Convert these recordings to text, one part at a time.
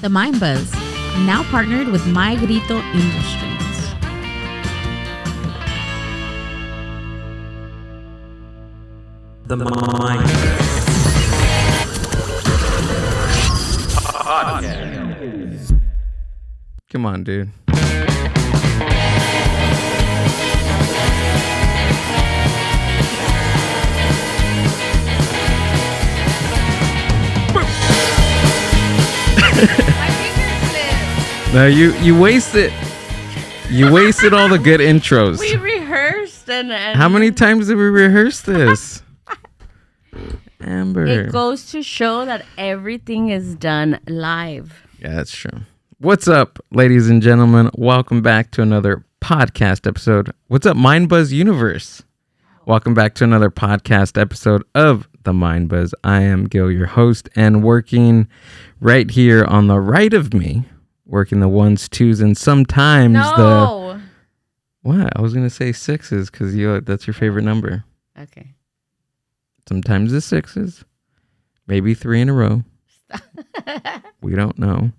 The Mind Buzz, now partnered with Grito Industries. The Mind Podcast. Come on, dude. No, you wasted all the good intros. We rehearsed and how many times did we rehearse this? Amber. It goes to show that everything is done live. Yeah, that's true. What's up, ladies and gentlemen? Welcome back to another podcast episode. What's up, Mind Buzz Universe? Welcome back to another podcast episode of The Mind Buzz. I am Gil, your host, and working right here on the right of me, working the ones, twos, and sometimes the... What? I was going to say sixes because that's your favorite number. Okay. Sometimes the sixes. Maybe 3 in a row. We don't know.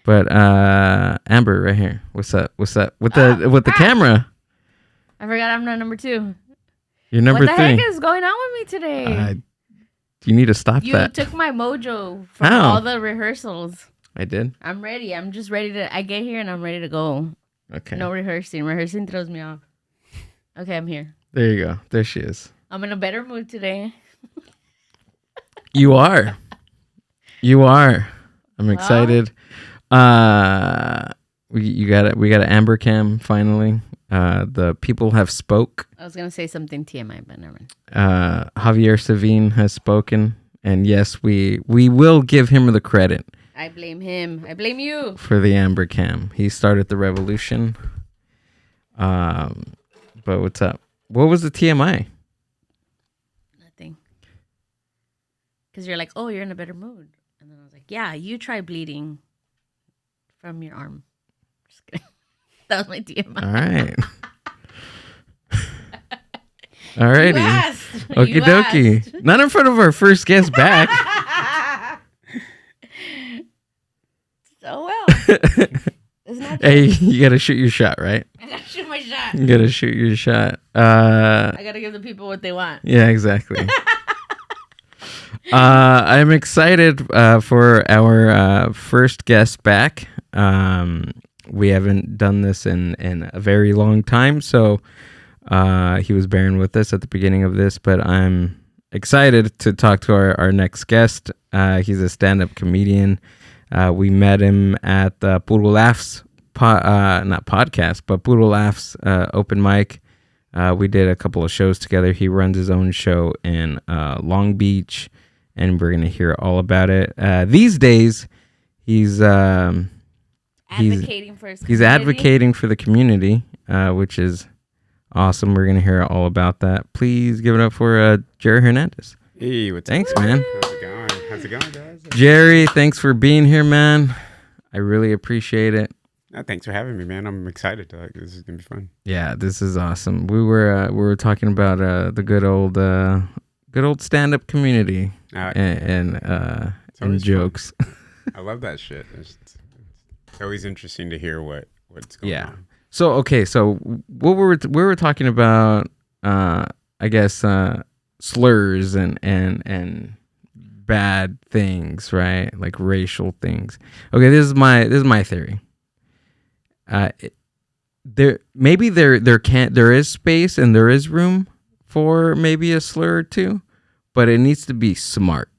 But Amber, right here. What's up? What's up? With the camera. I forgot I'm not number 2. You're number 3. What the heck is going on with me today? You need to stop You that. took my mojo from How? all the rehearsals. I did? I'm ready. I'm just ready to... I get here and I'm ready to go. Okay. No rehearsing. Rehearsing throws me off. Okay, I'm here. There you go. There she is. I'm in a better mood today. You are. I'm excited. We got an Amber Cam finally. The people have spoke. I was going to say something TMI, but never mind. Javier Savine has spoken. And yes, we will give him the credit. I blame him. I blame you. For the Amber Cam. He started the revolution. But what's up? What was the TMI? Nothing. Because you're like, oh, you're in a better mood. And then I was like, yeah, you try bleeding from your arm. Just kidding. That was my TMI. All right. All righty. Okie dokie. Not in front of our first guest back. So well. It's not Hey, you got to shoot your shot, right? I got to shoot my shot. You got to shoot your shot. I got to give the people what they want. Yeah, exactly. I'm excited for our first guest back. We haven't done this in a very long time, so he was bearing with us at the beginning of this, but I'm excited to talk to our next guest. He's a stand-up comedian. We met him at the Puro Laughs, not podcast, but Puro Laughs open mic. We did a couple of shows together. He runs his own show in Long Beach, and we're going to hear all about it. These days, he's advocating for his community. He's advocating for the community, which is awesome. We're going to hear all about that. Please give it up for Jerry Hernandez. Hey, what's Thanks, up? man. How's it going, guys? Jerry, thanks for being here, man. I really appreciate it. Thanks for having me, man. I'm excited. This is gonna be fun. Yeah, this is awesome. We were talking about the good old stand-up community and jokes. I love that shit. It's always interesting to hear what's going on. So what we were talking about, I guess slurs and bad things, right? Like racial things. Okay, this is my theory. There is space and there is room for maybe a slur or two, but it needs to be smart.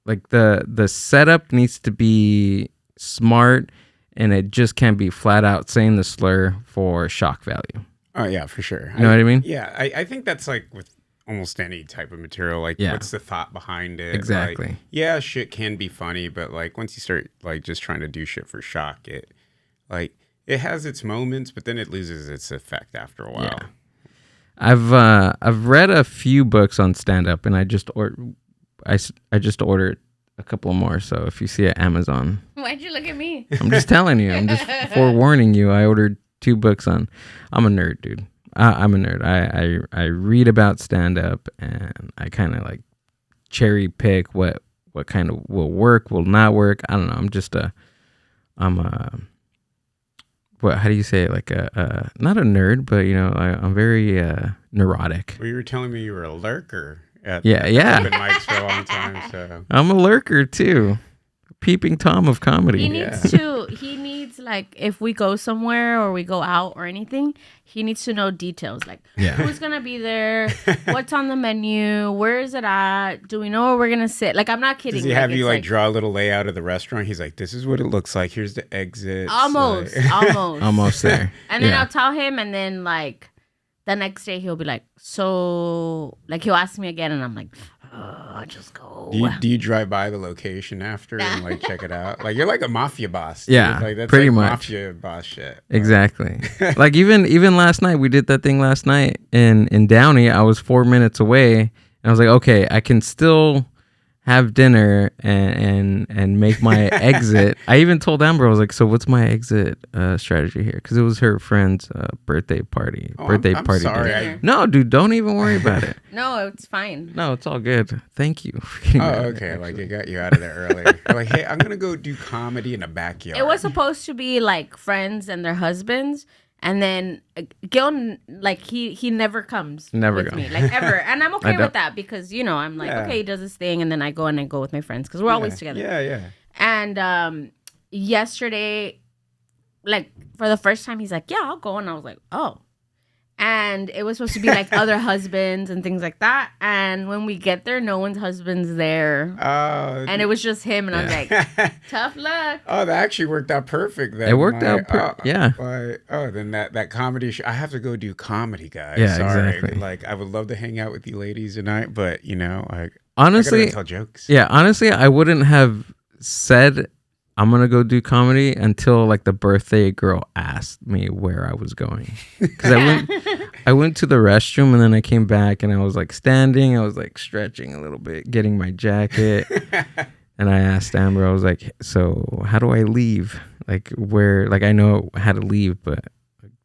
Like the setup needs to be smart, and it just can't be flat out saying the slur for shock value. Oh yeah, for sure. You know what I mean? Yeah, I think that's like with almost any type of material. Like, what's the thought behind it? Exactly. Like, yeah, shit can be funny, but like once you start like just trying to do shit for shock, it has its moments, but then it loses its effect after a while. Yeah. I've read a few books on stand up, and I just ordered a couple more. So if you see it at Amazon, why'd you look at me? I'm just telling you. I'm just forewarning you. I ordered 2 books on. I'm a nerd, dude. I'm a nerd. I read about stand up, and I kind of like cherry pick what what kind of will work, will not work. I don't know. I'm a what? How do you say it? Like not a nerd, but I'm very neurotic. Well, you were telling me you were a lurker at Yeah. open mics for a long time. So I'm a lurker too, peeping Tom of comedy. He needs like if we go somewhere or we go out or anything, he needs to know details like who's gonna be there, what's on the menu, where is it at, do we know where we're gonna sit? Like, I'm not kidding. Does he have you like draw a little layout of the restaurant? He's like, this is what it looks like. Here's the exit. Almost. Almost there. And then I'll tell him, and then like the next day he'll be like, so like he'll ask me again, and I'm like, I'll just go. Do you drive by the location after and like check it out? Like, you're like a mafia boss. Dude. Yeah, like, that's pretty like much mafia boss shit. Exactly. Like even last night, we did that thing last night in Downey. I was 4 minutes away, and I was like, okay, I can still have dinner and make my exit. I even told Amber, I was like, so what's my exit strategy here? Because it was her friend's birthday party. I'm sorry. Dinner. No, dude, don't even worry about it. No, it's fine. No, it's all good. Thank you. For getting okay. Like, it got you out of there earlier. You're like, hey, I'm going to go do comedy in a backyard. It was supposed to be like friends and their husbands. And then Gil, like, he never comes with me, like, ever. And I'm okay with that because, I'm like, okay, he does his thing. And then I go with my friends because we're always together. Yeah. And yesterday, like, for the first time, he's like, yeah, I'll go. And I was like, oh. And it was supposed to be like other husbands and things like that. And when we get there, no one's husband's there. And it was just him. And I was like, tough luck. Oh, that actually worked out perfect then. It worked out yeah. Then that comedy show. I have to go do comedy, guys. Yeah, Sorry. exactly. Like, I would love to hang out with you ladies tonight, but honestly, I gotta tell jokes. Yeah, honestly, I wouldn't have said I'm gonna go do comedy until like the birthday girl asked me where I was going. Because I went to the restroom and then I came back and I was like standing. I was like stretching a little bit, getting my jacket. And I asked Amber, I was like, so how do I leave? Like where? Like I know how to leave, but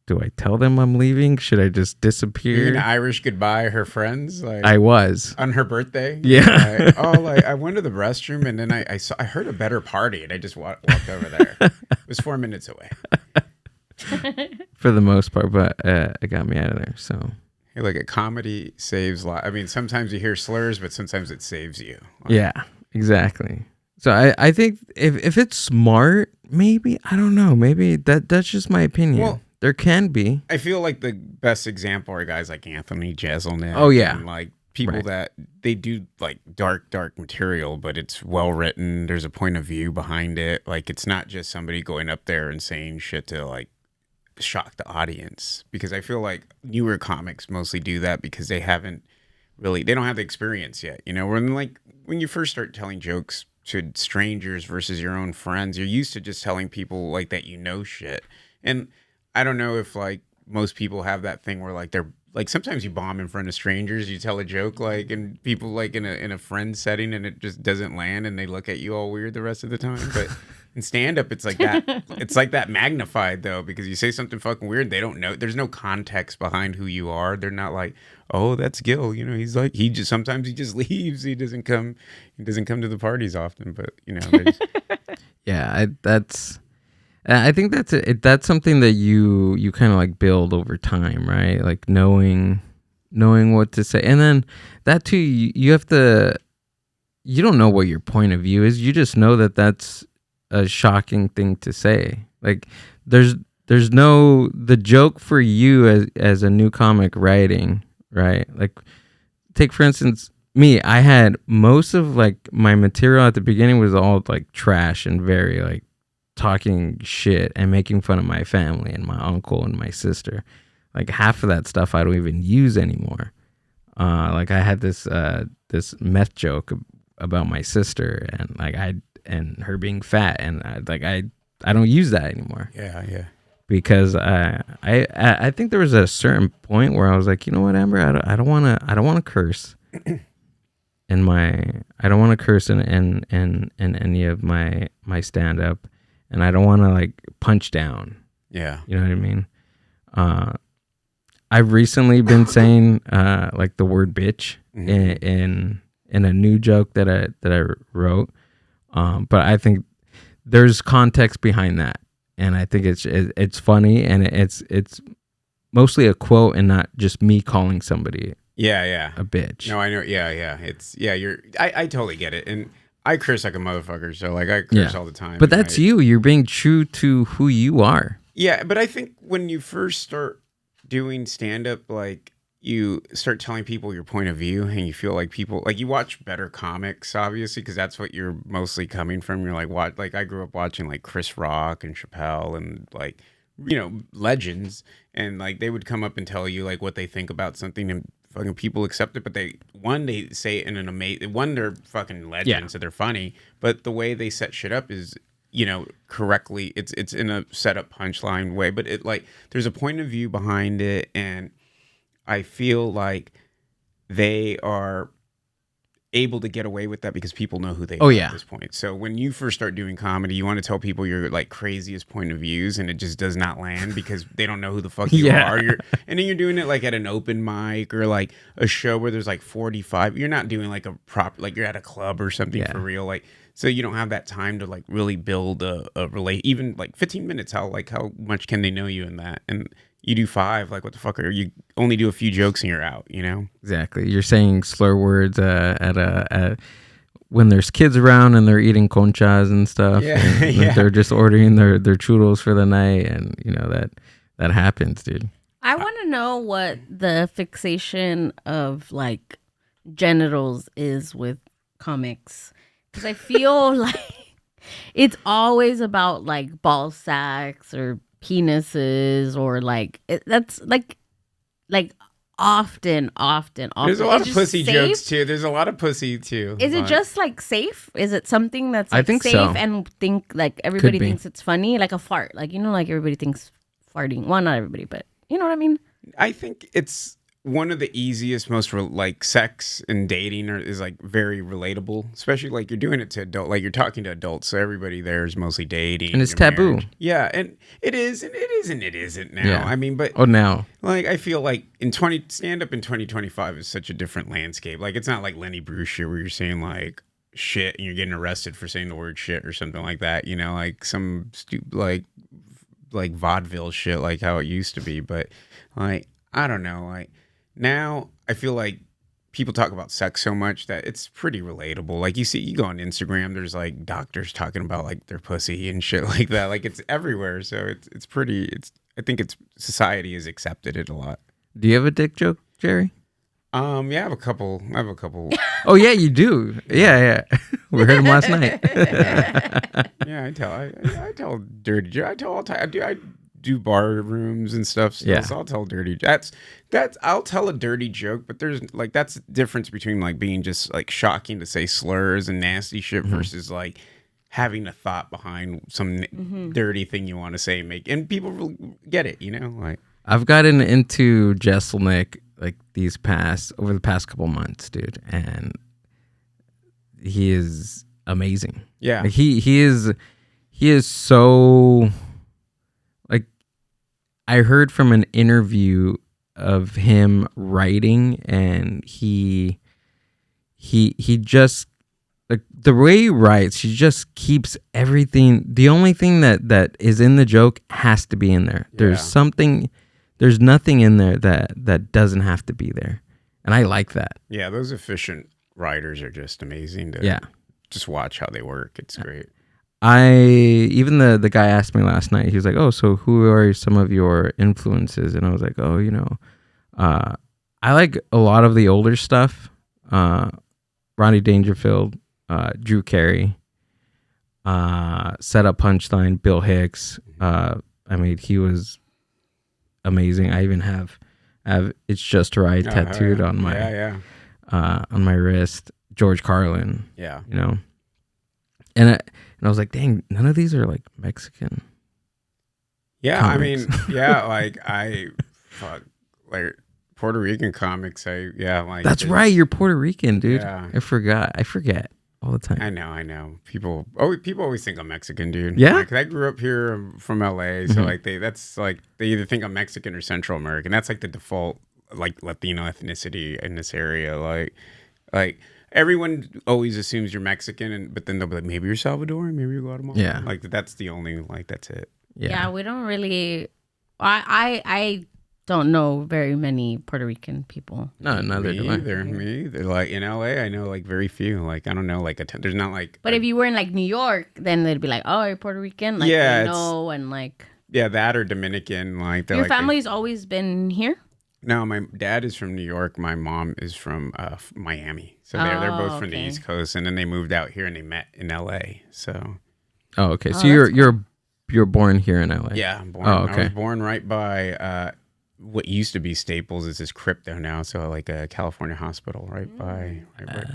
do I tell them I'm leaving? Should I just disappear? An Irish goodbye, her friends. Like I was on her birthday. Yeah. I went to the restroom and then I heard a better party and I just walked over there. It was 4 minutes away. For the most part, but it got me out of there. So hey, like a comedy saves lives. I mean, sometimes you hear slurs, but sometimes it saves you. Yeah, exactly. So I think if it's smart, maybe I don't know. Maybe that's just my opinion. Well, there can be. I feel like the best example are guys like Anthony Jeselnik. Oh yeah, and like people that they do like dark material, but it's well written. There's a point of view behind it. Like it's not just somebody going up there and saying shit to like shock the audience. Because I feel like newer comics mostly do that because they don't have the experience yet. When you first start telling jokes to strangers versus your own friends, you're used to just telling people like that shit. And I don't know if like most people have that thing where like they're like sometimes you bomb in front of strangers, you tell a joke like and people like in a friend setting and it just doesn't land and they look at you all weird the rest of the time. But in stand up it's like that. It's like that magnified though, because you say something fucking weird, they don't know. There's no context behind who you are. They're not like, oh, that's Gil. He's like sometimes he just leaves. He doesn't come to the parties often. But yeah, I think that's something that you kind of like build over time, right? Like knowing what to say. And then that too, you have to, you don't know what your point of view is. You just know that that's a shocking thing to say. Like there's no, the joke for you as a new comic writing, right? Like take for instance, me, I had most of like my material at the beginning was all like trash and very like talking shit and making fun of my family and my uncle and my sister. Like half of that stuff I don't even use anymore. Like I had this meth joke about my sister and like and her being fat and I don't use that anymore. Yeah. Because I think there was a certain point where I was like, you know what, Amber, I don't want to curse. I don't want to curse in any of my stand up. And I don't want to like punch down. Yeah. You know what I mean? I've recently been saying like the word bitch in in a new joke that I wrote. But I think there's context behind that, and I think it's funny, and it's mostly a quote and not just me calling somebody Yeah. a bitch. No, I know. Yeah. I totally get it. And I curse like a motherfucker. So like I curse all the time. But that's you. You're being true to who you are. Yeah. But I think when you first start doing stand up, like you start telling people your point of view and you feel like people, like you watch better comics, obviously, because that's what you're mostly coming from. You're like, what? Like I grew up watching like Chris Rock and Chappelle and like, legends, and like they would come up and tell you like what they think about something, and fucking people accept it, but they say it in an amazing they're fucking legends, so they're funny, but the way they set shit up is correctly, it's in a set up punchline way, but it like there's a point of view behind it, and I feel like they are able to get away with that because people know who they are at this point. So when you first start doing comedy, you want to tell people your like craziest point of views, and it just does not land because they don't know who the fuck you are. And then you're doing it like at an open mic or like a show where there's like 45. You're not doing like a like you're at a club or something for real. Like, so you don't have that time to like really build a relate. Even like 15 minutes, how much can they know you in that? And you do 5, like what the fuck you only do a few jokes and you're out, Exactly. You're saying slur words at when there's kids around and they're eating conchas and stuff. And they're just ordering their churros for the night, and that happens, dude. I want to know what the fixation of like genitals is with comics, because I feel like it's always about like ball sacks or penises, or like that's like often. There's a lot of pussy jokes too. There's a lot of pussy too. Is it just like safe? Is it something that's like I think safe so. and think like everybody thinks it's funny, like a fart, like like everybody thinks farting. Well, not everybody, but you know what I mean. I think it's one of the easiest, most like sex and dating is like very relatable, especially like you're doing it to adult, like you're talking to adults, so everybody there is mostly dating, and it's taboo. Marriage. Yeah, and it is, and it isn't now. Yeah. I mean, but now, like I feel like stand up in 2025 is such a different landscape. Like it's not like Lenny Bruce shit where you're saying like shit and you're getting arrested for saying the word shit or something like that. Like some stupid like vaudeville shit, like how it used to be. But like I don't know, like. Now, I feel like people talk about sex so much that it's pretty relatable. Like you go on Instagram, there's like doctors talking about like their pussy and shit like that. Like it's everywhere. So I think society has accepted it a lot. Do you have a dick joke, Jerry? Yeah, I have a couple. Oh yeah, you do. Yeah. We heard him last night. Yeah, I tell dirty jokes. I tell all time. I do bar rooms and stuff. So I'll tell dirty. I'll tell a dirty joke, but there's like that's the difference between like being just like shocking to say slurs and nasty shit versus like having a thought behind some dirty thing you want to say, and people really get it. Like I've gotten into Jesselnick like over the past couple months, dude, and he is amazing. Yeah, like he is so. I heard from an interview of him writing, and he just like the way he writes, he just keeps everything. The only thing that is in the joke has to be in there. There's nothing in there that doesn't have to be there, and I like that. Yeah, those efficient writers are just amazing to just watch how they work. It's great. Even the guy asked me last night, he was like, oh, so who are some of your influences? And I was like, oh, I like a lot of the older stuff. Rodney Dangerfield, Drew Carey, Set Up Punchline, Bill Hicks. He was amazing. I even have It's Just Right tattooed on my on my wrist. George Carlin. Yeah. And I was like, dang, none of these are like Mexican. Yeah, comics. Like Puerto Rican comics. That's right. You're Puerto Rican, dude. Yeah. I forget all the time. I know. People always think I'm Mexican, dude. Yeah. Like, I grew up here. I'm from LA, so they either think I'm Mexican or Central American. That's like the default like Latino ethnicity in this area. Like everyone always assumes you're Mexican, but then they'll be like, maybe you're Salvadoran, maybe you're Guatemalan. Yeah. Like that's the only, like that's it. Yeah, we don't really. I don't know very many Puerto Rican people. No, neither do I. Me either. Like in LA, I know like very few. Like I don't know, like there's not like. But if you were in like New York, then they'd be like, "Oh, you're Puerto Rican." Like, Yeah, they know, and like yeah, that or Dominican. Like they're your like, family's always been here. No, my dad is from New York. My mom is from Miami. So they're both from the okay. East Coast, and then they moved out here and they met in LA. So Oh, okay. So that's you're born here in LA. yeah, I'm born. Oh, I okay. was born right by what used to be Staples. Is this Crypto now? So like a California hospital right by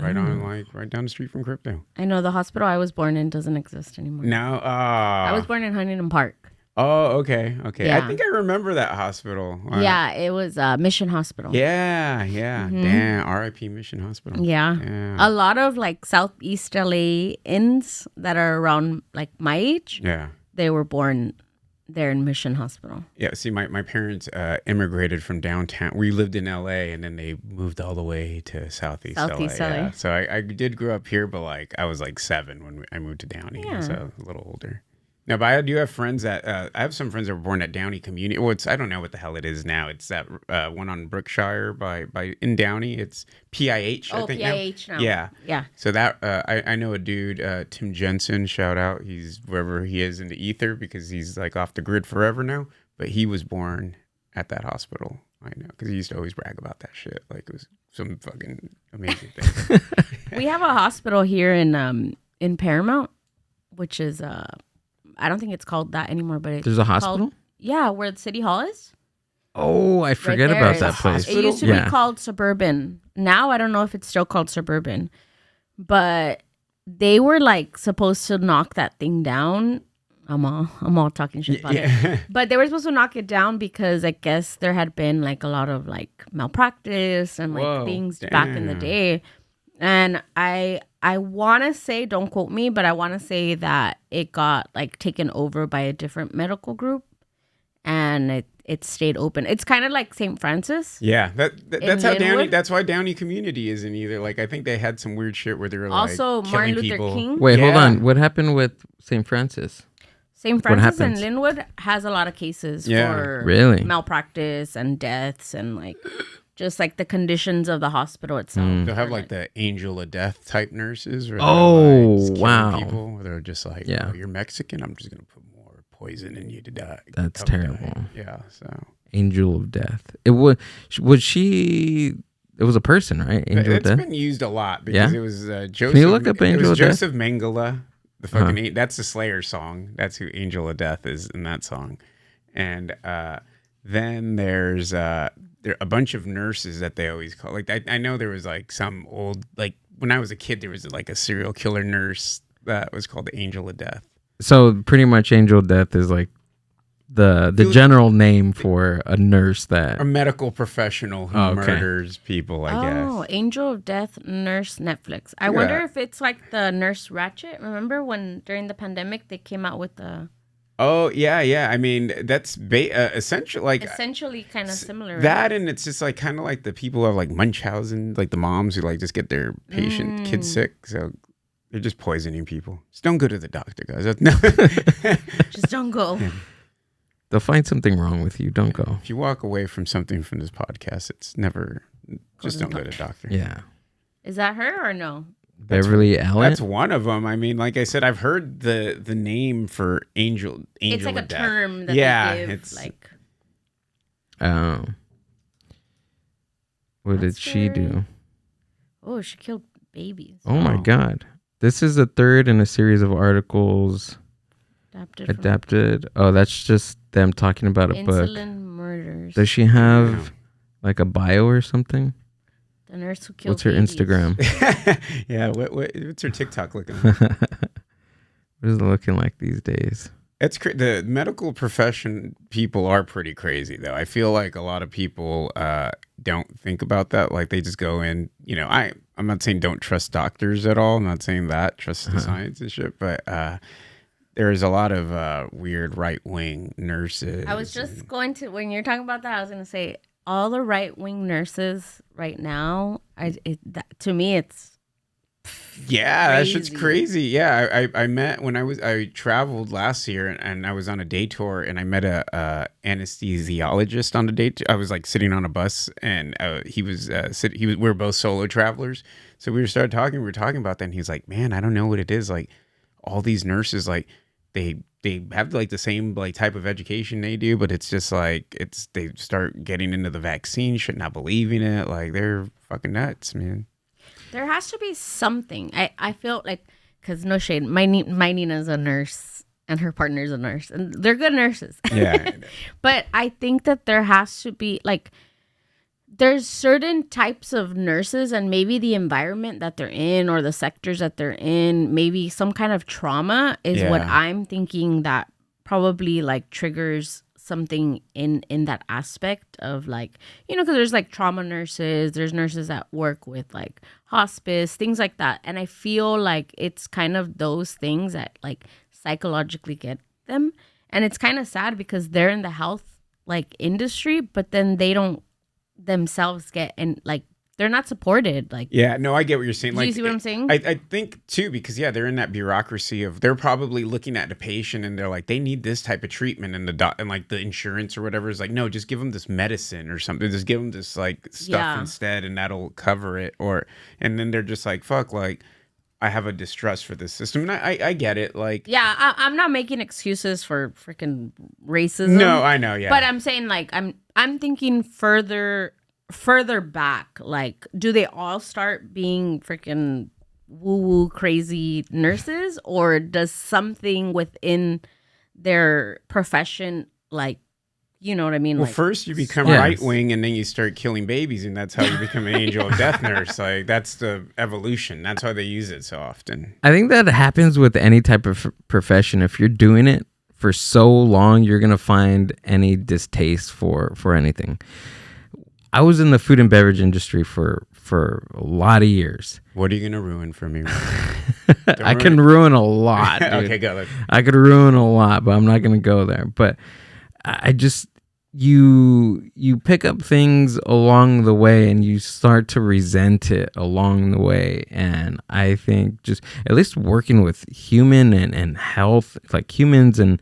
right on like right down the street from Crypto. I know the hospital I was born in doesn't exist anymore. No, I was born in Huntington Park. Oh, okay. I Yeah. think I remember that hospital. Yeah, it was Mission Hospital. Yeah. Damn, R.I.P. Mission Hospital. Yeah. A lot of like Southeast LA-ins that are around like my age, Yeah. they were born there in Mission Hospital. Yeah, see, my parents immigrated from downtown. We lived in L.A. and then they moved all the way to Southeast LA. Yeah. So I did grow up here, but like I was like 7 when I moved to Downey, so a little older. No, but I do have friends that I have some friends that were born at Downey Community. Well, I don't know what the hell it is now. It's that one on Brookshire by in Downey. It's PIH. I think PIH now. Yeah. So that I know a dude, Tim Jensen. Shout out. He's wherever he is in the ether because he's like off the grid forever now. But he was born at that hospital. I know because he used to always brag about that shit. Like it was some fucking amazing thing. We have a hospital here in Paramount, which is I don't think it's called that anymore, but it's There's a hospital? where the city hall is. Oh, I forget there about is that a place. It used to Yeah. be called Suburban. Now I don't know if it's still called Suburban, but they were like supposed to knock that thing down. I'm all talking shit about it. But they were supposed to knock it down because I guess there had been like a lot of like malpractice and like Whoa, things back in the damn. day. And I want to say, don't quote me, but I want to say that it got like taken over by a different medical group and it stayed open. It's kind of like St. Francis. Yeah, that's how Downey. Linwood? That's why Downey Community isn't either. Like I think they had some weird shit where they were Also, like Martin killing Luther people. King. Wait, hold Yeah. on. What happened with St. Francis? St. What Francis and happens? Linwood has a lot of cases Yeah. for Really? malpractice and deaths and like just like the conditions of the hospital itself. They'll have like the angel of death type nurses. Where Oh, they're, like, killing wow. People. They're just like, Yeah. oh, you're Mexican. I'm just gonna put more poison in you to die. That's Come die." terrible. Yeah. So Angel of Death. It was she. It was a person, right? Angel of it's Death. been used a lot because Yeah? it was Joseph. Can you look up it Angel was of Death? Joseph Mengele. The fucking that's the Slayer song. That's who Angel of Death is in that song. And then there's there are a bunch of nurses that they always call. Like I know there was like some old like when I was a kid there was like a serial killer nurse that was called the Angel of Death. So pretty much, Angel of Death is like the general name for a nurse that. A medical professional who murders people, I guess. Angel of Death nurse Netflix. I wonder if it's like the Nurse Ratchet. Remember when during the pandemic they came out with the Oh yeah. I mean that's essentially like essentially kind of similar. that, and it's just like kind of like the people who have like Munchausen, like the moms who like just get their patient kids sick, so they're just poisoning people. Just don't go to the doctor, guys. No. Just don't go. They'll find something wrong with you. Don't go. If you walk away from something from this podcast, it's never. Just don't go to the doctor. Yeah. Is that her or no? Beverly Allen. That's one of them. I mean, like I said, I've heard the name for angel. It's like of a death. term that Yeah, they give. it's Like Oh. What did That's she do? scary. Oh, she killed babies. Oh my Oh. God. This is the third in a series of articles adapted. Oh, that's just them talking about a book. Insulin murders. Does she have like a bio or something? The nurse who killed What's her babies. Instagram? Yeah. What's her TikTok looking like? What is it looking like these days? It's the medical profession people are pretty crazy though. I feel like a lot of people don't think about that. Like they just go in. You know, I'm not saying don't trust doctors at all. I'm not saying that trust the science and shit. But there is a lot of weird right wing nurses. I was just going to when you're talking about that. I was going to say all the right wing nurses right now. To me, it's Yeah, that shit's Crazy. crazy. Yeah, I met when I traveled last year and I was on a day tour and I met a anesthesiologist on a day. I was like sitting on a bus and he was we were both solo travelers, so we started talking. We were talking about that, and he's like, "Man, I don't know what it is. Like all these nurses, like they have like the same like type of education they do, but it's just like they start getting into the vaccine shit, not believing it. Like they're fucking nuts, man." There has to be something. I feel like, because no shade, my Nina's a nurse and her partner's a nurse, and they're good nurses. Yeah. But I think that there has to be like, there's certain types of nurses, and maybe the environment that they're in or the sectors that they're in, maybe some kind of trauma is what Yeah. I'm thinking that probably like triggers something in that aspect of like, because there's like trauma nurses, there's nurses that work with like hospice, things like that. And I feel like it's kind of those things that like psychologically get them. And it's kind of sad because they're in the health like industry, but then they don't themselves get, and like they're not supported. Like, Yeah, no, I get what you're saying. do Like, you see what I'm saying? I think too, because yeah, they're in that bureaucracy of they're probably looking at the patient and they're like, they need this type of treatment, and and like the insurance or whatever is like, no, just give them this medicine or something, just give them this like stuff Yeah. instead, and that'll cover it. And then they're just like, fuck, like I have a distrust for this system, and I get it, like Yeah, I'm not making excuses for freaking racism. no, I know, yeah, But I'm saying like I'm thinking further back. Like, do they all start being freaking woo crazy nurses, or does something within their profession, like, you know what I mean? Well, like, first you become Yes. right wing, and then you start killing babies, and that's how you become an angel of death nurse. Like that's the evolution. That's why they use it so often. I think that happens with any type of profession. If you're doing it for so long, you're gonna find any distaste for anything. I was in the food and beverage industry for a lot of years. What are you gonna ruin for me? I can ruin a lot, dude. Okay, go. I could ruin a lot, but I'm not gonna go there. But I just you pick up things along the way and you start to resent it along the way. And I think just at least working with human and health, like humans and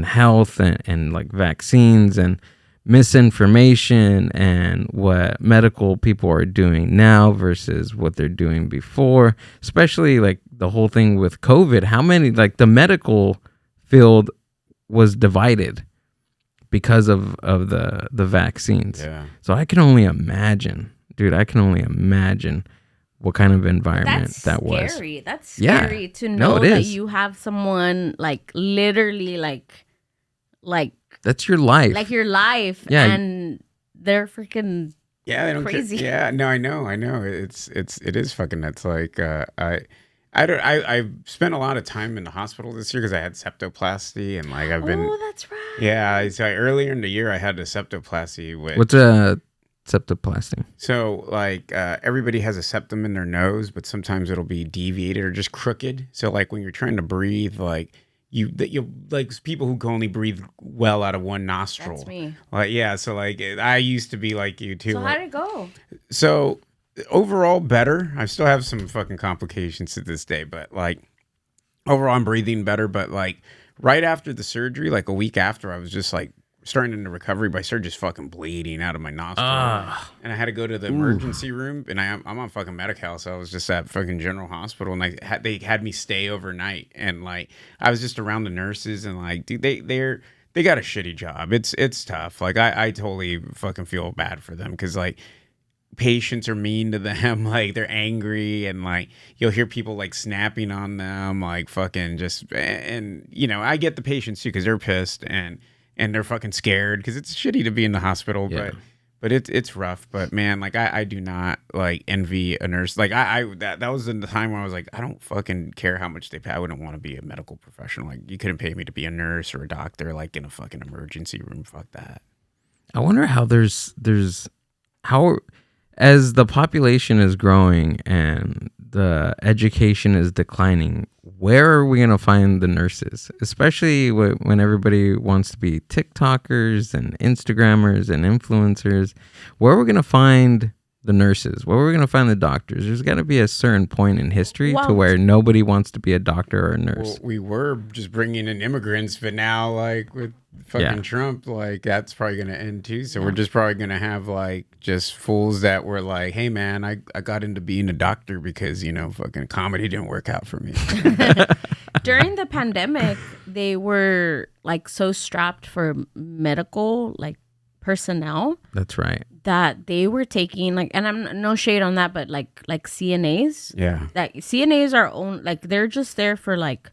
health and like vaccines and misinformation and what medical people are doing now versus what they're doing before, especially like the whole thing with COVID, how many, like the medical field was divided because of the vaccines. Yeah. So I can only imagine, dude, what kind of environment that's that was. scary. That's Yeah. scary to No, know it that is. you have someone like literally like That's your life. like your life, Yeah. and they're freaking Yeah, they don't Crazy. care. Yeah, no, I know. It is fucking nuts. Like I've spent a lot of time in the hospital this year because I had septoplasty, and like I've been. Oh, that's right. Yeah, so earlier in the year I had a septoplasty. What's a septoplasty? So like everybody has a septum in their nose, but sometimes it'll be deviated or just crooked. So like when you're trying to breathe, like you like people who can only breathe well out of one nostril. That's me. Like yeah, so like I used to be like you too. So like- how'd it go? So overall better. I still have some fucking complications to this day, but like overall I'm breathing better. But like right after the surgery, like a week after, I was just like starting into recovery, but I started just fucking bleeding out of my nostril. And I had to go to the emergency room, and I'm on fucking Medi-Cal, so I was just at fucking General Hospital, and they had me stay overnight, and like I was just around the nurses, and like dude, they got a shitty job. It's tough. Like I totally fucking feel bad for them because like patients are mean to them, like they're angry, and like you'll hear people like snapping on them, like fucking just, and you know I get the patients too because they're pissed and they're fucking scared because it's shitty to be in the hospital, Yeah. but it's rough. But man, like I do not like envy a nurse. Like that was in the time where I was like, I don't fucking care how much they pay. I wouldn't want to be a medical professional. Like you couldn't pay me to be a nurse or a doctor, like in a fucking emergency room. Fuck that. I wonder how there's how as the population is growing and the education is declining, where are we going to find the nurses? Especially when everybody wants to be TikTokers and Instagrammers and influencers. Where are we going to find the nurses? Where are we going to find the doctors? There's got to be a certain point in history to Well- where nobody wants to be a doctor or a nurse. Well, we were just bringing in immigrants, but now, like, with fucking Yeah. Trump, like, that's probably going to end too. So we're just probably going to have, like, just fools that were like, hey, man, I got into being a doctor because, you know, fucking comedy didn't work out for me. During the pandemic, they were like so strapped for medical like personnel That's right. that they were taking like, and I'm no shade on that, but like CNAs. Yeah. That CNAs are own like they're just there for like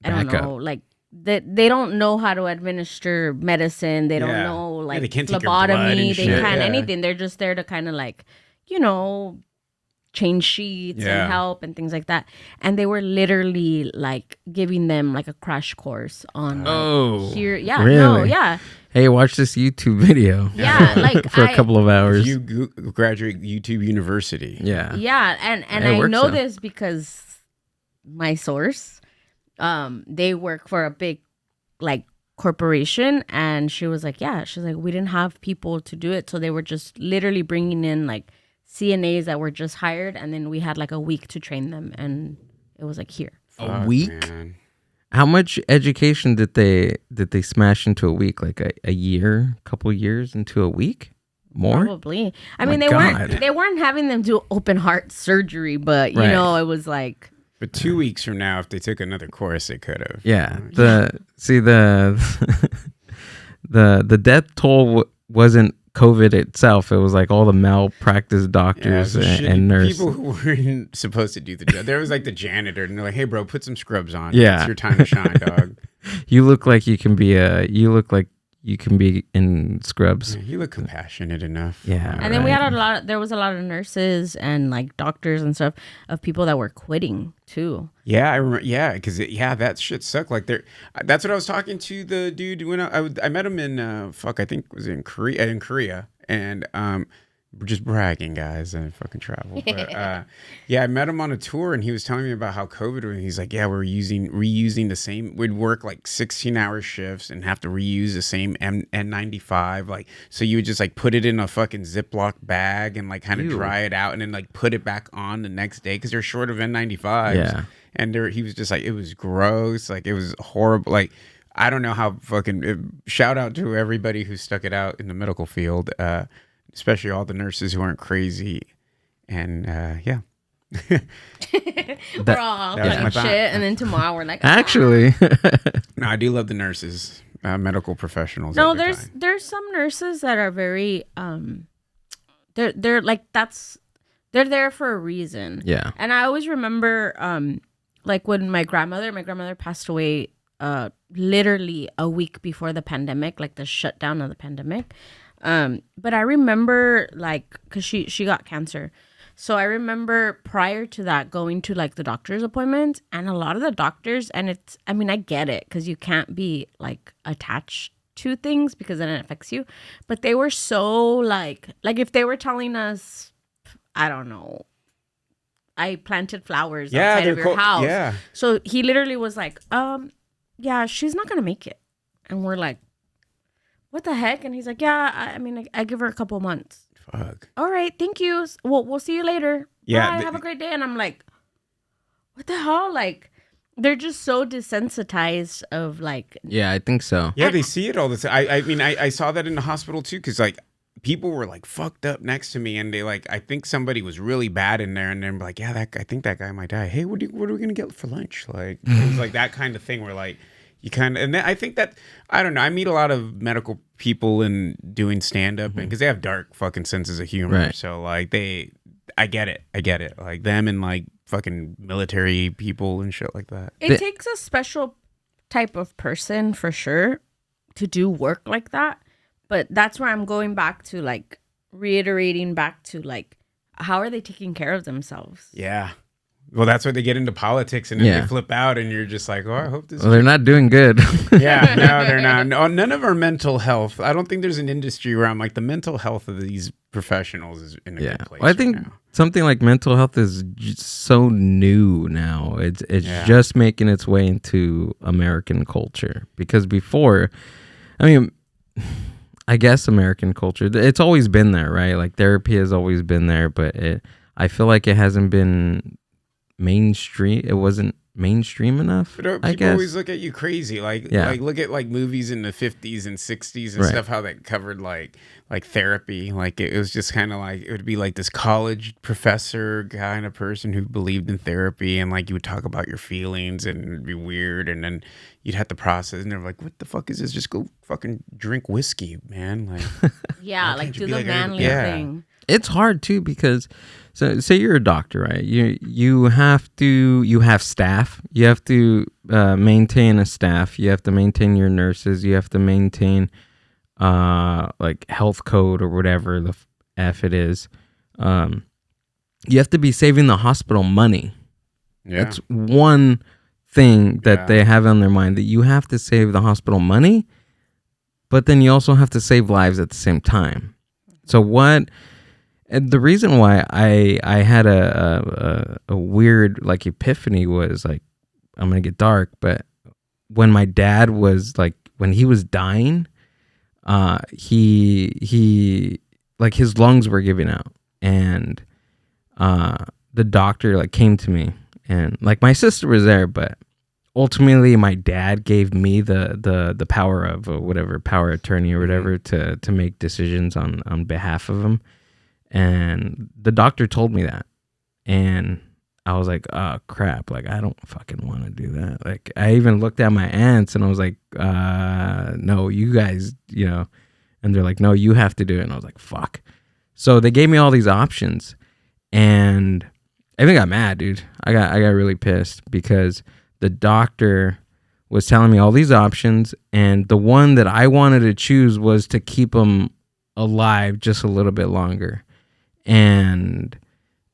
I don't Backup. know like they don't know how to administer medicine. They don't Yeah. know like they can't take your blood and phlebotomy. They shit. can't Yeah. anything. They're just there to kind of like change sheets Yeah. and help and things like that. And they were literally like giving them like a crash course on like, Oh, here. Yeah, really? no, yeah, Hey, watch this YouTube video. yeah. Like for a couple of hours. You graduate YouTube University. Yeah. yeah, and It I works know out. this because my source, they work for a big like corporation, and she was like, yeah, she's like, we didn't have people to do it, so they were just literally bringing in like CNAs that were just hired, and then we had like a week to train them, and it was like here. A Fuck, week? man. How much education did they smash into a week? Like a year, couple years into a week? More? Probably. I My mean, God. they weren't having them do open heart surgery, but you Right. know, it was like But 2 weeks from now, if they took another course, they could have. Yeah. The death toll wasn't COVID itself. It was like all the malpractice doctors the shitty and nurses. people who weren't supposed to do the job. There was like the janitor, and they're like, "Hey, bro, put some scrubs on. Yeah. It's your time to shine, dog. You look like you can be in scrubs. Yeah, you look compassionate enough." Yeah. and then we right. had there was a lot of nurses and like doctors and stuff of people that were quitting too. Yeah, I remember. Yeah, because that shit sucked. Like that's what I was talking to the dude when I met him in I think it was in Korea, and we're just bragging, guys. I fucking travel. But yeah, I met him on a tour, and he was telling me about how COVID. And he's like, yeah, we're reusing the same. We'd work like 16-hour shifts and have to reuse the same N95. Like, so you would just like put it in a fucking Ziploc bag and like kind of Ew. dry it out, and then like put it back on the next day because they're short of N95s. Yeah. And he was just like, it was gross. Like, it was horrible. Like, I don't know how fucking. Shout out to everybody who stuck it out in the medical field, especially all the nurses who aren't crazy. And yeah. We're all that was talking my shit, thought. and then tomorrow we're like, Actually, No, I do love the nurses, medical professionals. no, every there's time. there's some nurses that are very they're like they're there for a reason. yeah. And I always remember, like when my grandmother passed away, literally a week before the pandemic, like the shutdown of the pandemic. But I remember, like, cause she got cancer, so I remember prior to that going to like the doctor's appointments, and a lot of the doctors, and I mean, I get it, cause you can't be like attached to things because then it affects you, but they were so like if they were telling us, I don't know, I planted flowers outside of your house. Yeah. So he literally was like, yeah, she's not going to make it. And we're like, what the heck? And he's like, yeah, I mean, I give her a couple months. Fuck. All right, thank you. We'll see you later. Yeah, Bye, have a great day. And I'm like, what the hell? Like, they're just so desensitized of like, Yeah, I think so. Yeah, they see it all the time. I mean, I saw that in the hospital too, because like people were like fucked up next to me, and they like, I think somebody was really bad in there, and they're like, yeah, I think that guy might die. Hey, what are we gonna get for lunch? Like, it was like that kind of thing where like you kind of, and then I think that, I don't know, I meet a lot of medical people and doing stand up, and because they have dark fucking senses of humor, Right. so like I get it, like them and like fucking military people and shit like that. it takes a special type of person for sure to do work like that. But that's where I'm going back to like reiterating back to like, how are they taking care of themselves? Yeah. Well, that's why they get into politics, and then Yeah. they flip out, and you're just like, oh, I hope this. Well, they're not doing good. Yeah, no, they're not. No, none of our mental health. I don't think there's an industry where I'm like the mental health of these professionals is in a Yeah. good place. Well, I think right now. something like mental health is just so new now. It's Yeah. just making its way into American culture, because before, I mean, I guess American culture. It's always been there, right? Like therapy has always been there, but I feel like it hasn't been mainstream. It wasn't mainstream enough. But I people guess. always look at you crazy. Like look at like movies in the 50s and 60s and Right. stuff, how that covered like therapy. Like it was just kind of like, it would be like this college professor kind of person who believed in therapy, and like you would talk about your feelings and it'd be weird, and then you'd have to process, and they're like, what the fuck is this? Just go fucking drink whiskey, man. Like Yeah, Why like can't you do be the like manly everybody? Yeah. thing. It's hard too because, so say you're a doctor, right? You have staff. You have to maintain a staff. You have to maintain your nurses. You have to maintain like health code or whatever the f it is. You have to be saving the hospital money. Yeah. That's one thing that they have on their mind, that you have to save the hospital money, but then you also have to save lives at the same time. So and the reason why I had a weird like epiphany was like, I'm gonna get dark, but when my dad was like, when he was dying, he like his lungs were giving out, and the doctor like came to me, and like my sister was there, but ultimately my dad gave me the power of whatever power attorney or whatever to make decisions on behalf of him. And the doctor told me that, and I was like, oh crap, like I don't fucking want to do that. Like I even looked at my aunts and I was like, no, you guys, and they're like, no, you have to do it. And I was like, fuck. So they gave me all these options, and I even got mad, dude. I got really pissed because the doctor was telling me all these options, and the one that I wanted to choose was to keep him alive just a little bit longer. And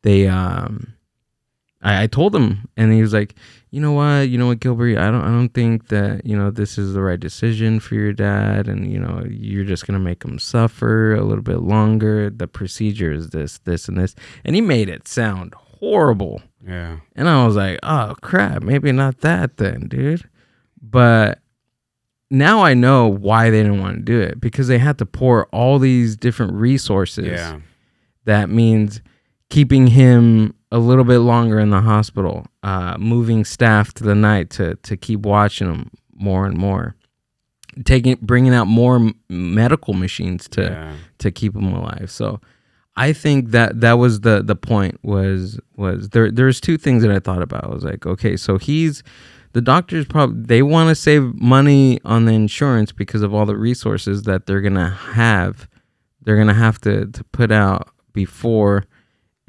they I told him, and he was like, you know what, Gilbert, I don't think that this is the right decision for your dad, and you're just gonna make him suffer a little bit longer. The procedure is this and this, and he made it sound horrible. Yeah. And I was like, oh crap, maybe not that then, dude. But now I know why they didn't want to do it, because they had to pour all these different resources. Yeah. That means keeping him a little bit longer in the hospital, moving staff to the night to keep watching him more and more, bringing out more medical machines to keep him alive. So I think that was the point. Was there's two things that I thought about. I was like, okay, so the doctors they want to save money on the insurance because of all the resources that they're gonna have to put out before,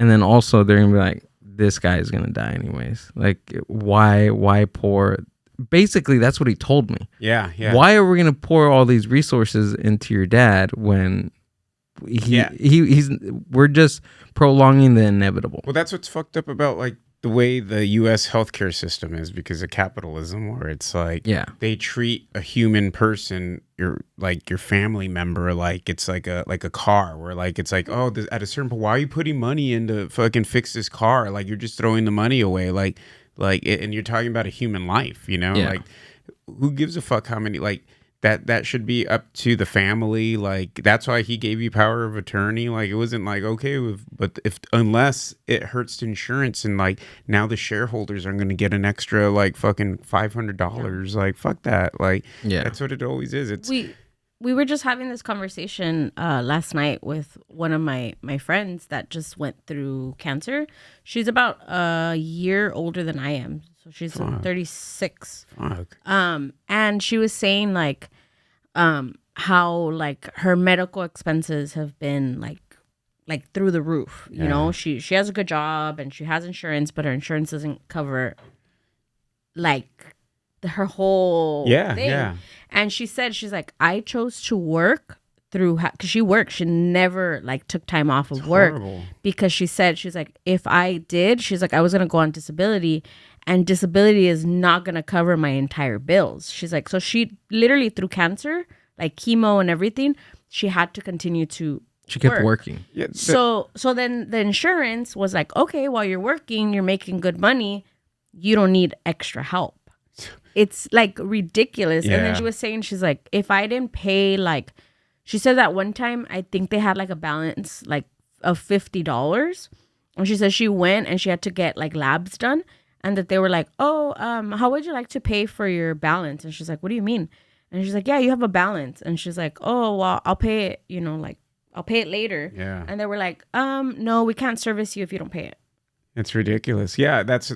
and then also they're gonna be like, this guy is gonna die anyways. Like, why pour? Basically, that's what he told me. Yeah. Why are we gonna pour all these resources into your dad when we're just prolonging the inevitable? Well, that's what's fucked up about like the way the U.S. healthcare system is, because of capitalism, where it's like they treat a human person, your family member, like it's like a car, where like it's like, oh, at a certain point, why are you putting money in to fucking fix this car? Like you're just throwing the money away, and you're talking about a human life, like who gives a fuck how many that should be up to the family. Like that's why he gave you power of attorney. Like it wasn't like, okay, but unless it hurts the insurance, and like now the shareholders are going to get an extra like fucking $500. Like fuck that. Like that's what it always is. It's we were just having this conversation last night with one of my friends that just went through cancer. She's about a year older than I am. So she's 36. Fuck. And she was saying like how like her medical expenses have been like through the roof. You know, she has a good job and she has insurance, but her insurance doesn't cover like her whole thing. Yeah. And she said, she's like, I chose to work through, because she worked. She never like took time off of work. Horrible. Because she said, she's like, if I did, she's like, I was going to go on disability, and disability is not going to cover my entire bills. She's like, so she literally through cancer, like chemo and everything, she had to continue to She kept work. working. Yeah. So then the insurance was like, okay, while you're working, you're making good money, you don't need extra help. It's like ridiculous. And then Yeah. she was saying, she's like, if I didn't pay like She said that one time, I think they had like a balance like of $50. And she said she went and she had to get like labs done. And that they were like, oh, how would you like to pay for your balance? And she's like, what do you mean? And she's like, yeah, you have a balance. And she's like, oh, well, I'll pay it, like I'll pay it later. Yeah. And they were like, no, we can't service you if you don't pay it. It's ridiculous. Yeah, that's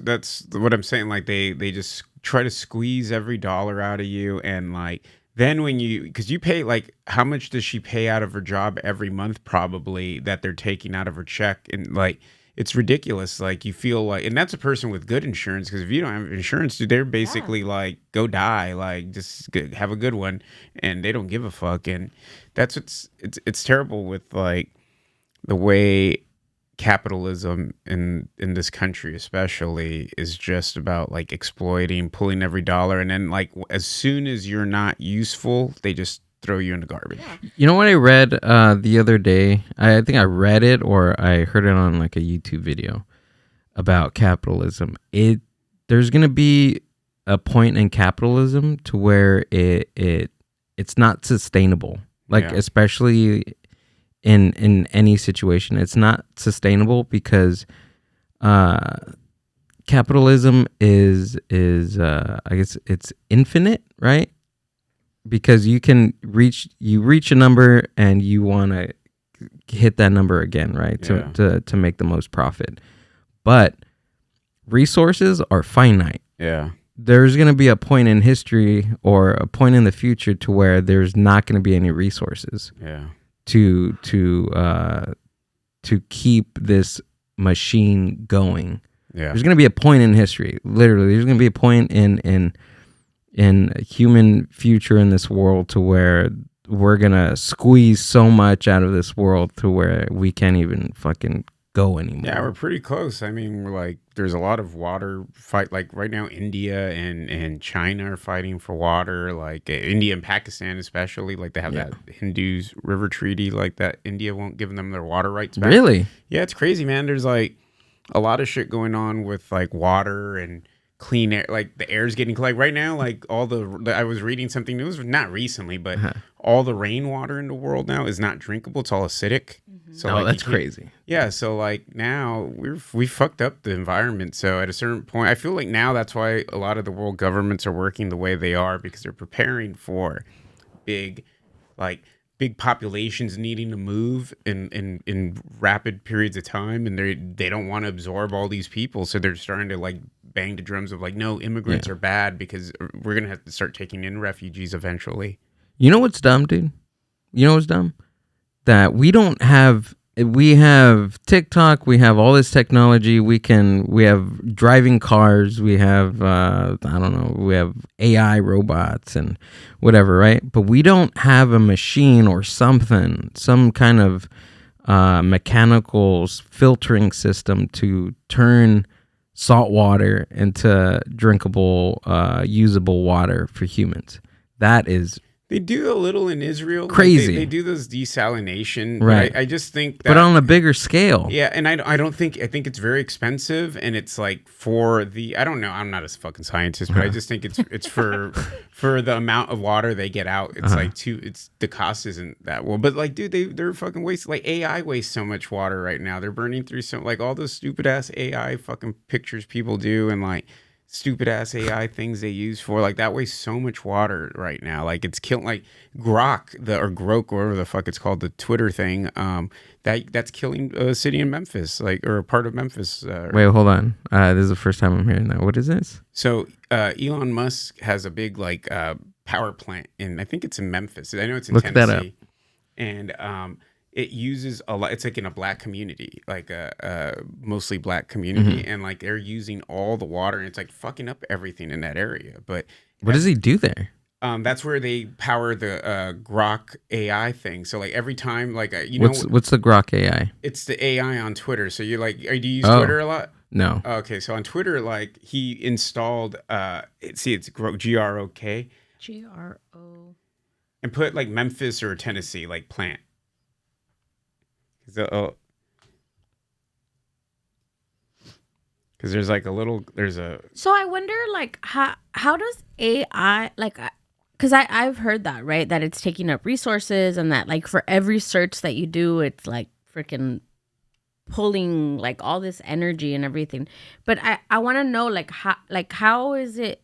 what I'm saying. Like they just try to squeeze every dollar out of you, and like then when because you pay, like, how much does she pay out of her job every month probably that they're taking out of her check, and like it's ridiculous. Like you feel like, and that's a person with good insurance, because if you don't have insurance, dude, they're basically like go die, like just have a good one, and they don't give a fuck, and that's it's terrible with like the way capitalism in this country especially is just about like exploiting, pulling every dollar, and then like as soon as you're not useful, they just throw you in the garbage. You know what I read the other day? I think I read it or I heard it on like a YouTube video about capitalism. There's gonna be a point in capitalism to where it's not sustainable. Like especially in any situation, it's not sustainable because capitalism is I guess it's infinite, right? Because you reach a number and you want to hit that number again, right? To make the most profit. But resources are finite. Yeah. There's going to be a point in history or a point in the future to where there's not going to be any resources. Yeah. To keep this machine going. Yeah. There's going to be a point in history. Literally, there's going to be a point in human future in this world to where we're going to squeeze so much out of this world to where we can't even fucking go anymore. Yeah, we're pretty close. I mean, we're like, there's a lot of water fight. Like right now, India and China are fighting for water. Like India and Pakistan, especially, like they have that Hindus river treaty. Like that, India won't give them their water rights back. Really? Yeah, it's crazy, man. There's like a lot of shit going on with like water and clean air. Like the air's getting like right now. Like all I was reading something news, not recently, but all the rainwater in the world now is not drinkable. It's all acidic. So like, that's crazy. Yeah, so like now we fucked up the environment. So at a certain point, I feel like now that's why a lot of the world governments are working the way they are, because they're preparing for big populations needing to move in rapid periods of time, and they don't want to absorb all these people, so they're starting to like bang the drums of like, no, immigrants are bad because we're gonna have to start taking in refugees eventually. You know what's dumb, dude? You know what's dumb? That we have TikTok, we have all this technology, we have driving cars, we have we have AI robots and whatever, right? But we don't have a machine or something, some kind of mechanical filtering system to turn salt water into drinkable, usable water for humans. That is They do a little in Israel. Crazy. Like they do those desalination. Right. I just think that. But on a bigger scale. Yeah, and I think it's very expensive, and it's like for I don't know, I'm not a fucking scientist, but I just think it's for the amount of water they get out. It's like the cost isn't that well. But like, dude, they're fucking wasting, like AI wastes so much water right now. They're burning through like all those stupid ass AI fucking pictures people do, and like stupid ass AI things they use for like that wastes so much water right now. Like it's killing like Grok or Grok, whatever the fuck it's called, the Twitter thing. That's killing a city in Memphis, like, or a part of Memphis. Wait, hold on. This is the first time I'm hearing that. What is this? So Elon Musk has a big like power plant I think it's in Memphis. I know it's in Look Tennessee. that up. And it uses a lot. It's like in a black community, like a mostly black community, and like they're using all the water, and it's like fucking up everything in that area. But what does he do there? That's where they power the Grok AI thing. So like every time, like what's the Grok AI? It's the AI on Twitter. So you're like, do you use Twitter a lot? No. Okay, so on Twitter, like he installed, it's Grok, GROK, GRO, and put like Memphis or Tennessee, like plant. Because there's like a little, So I wonder, like, how does AI, like, because I've heard that, right? That it's taking up resources and that like for every search that you do, it's like freaking pulling like all this energy and everything. But I want to know how is it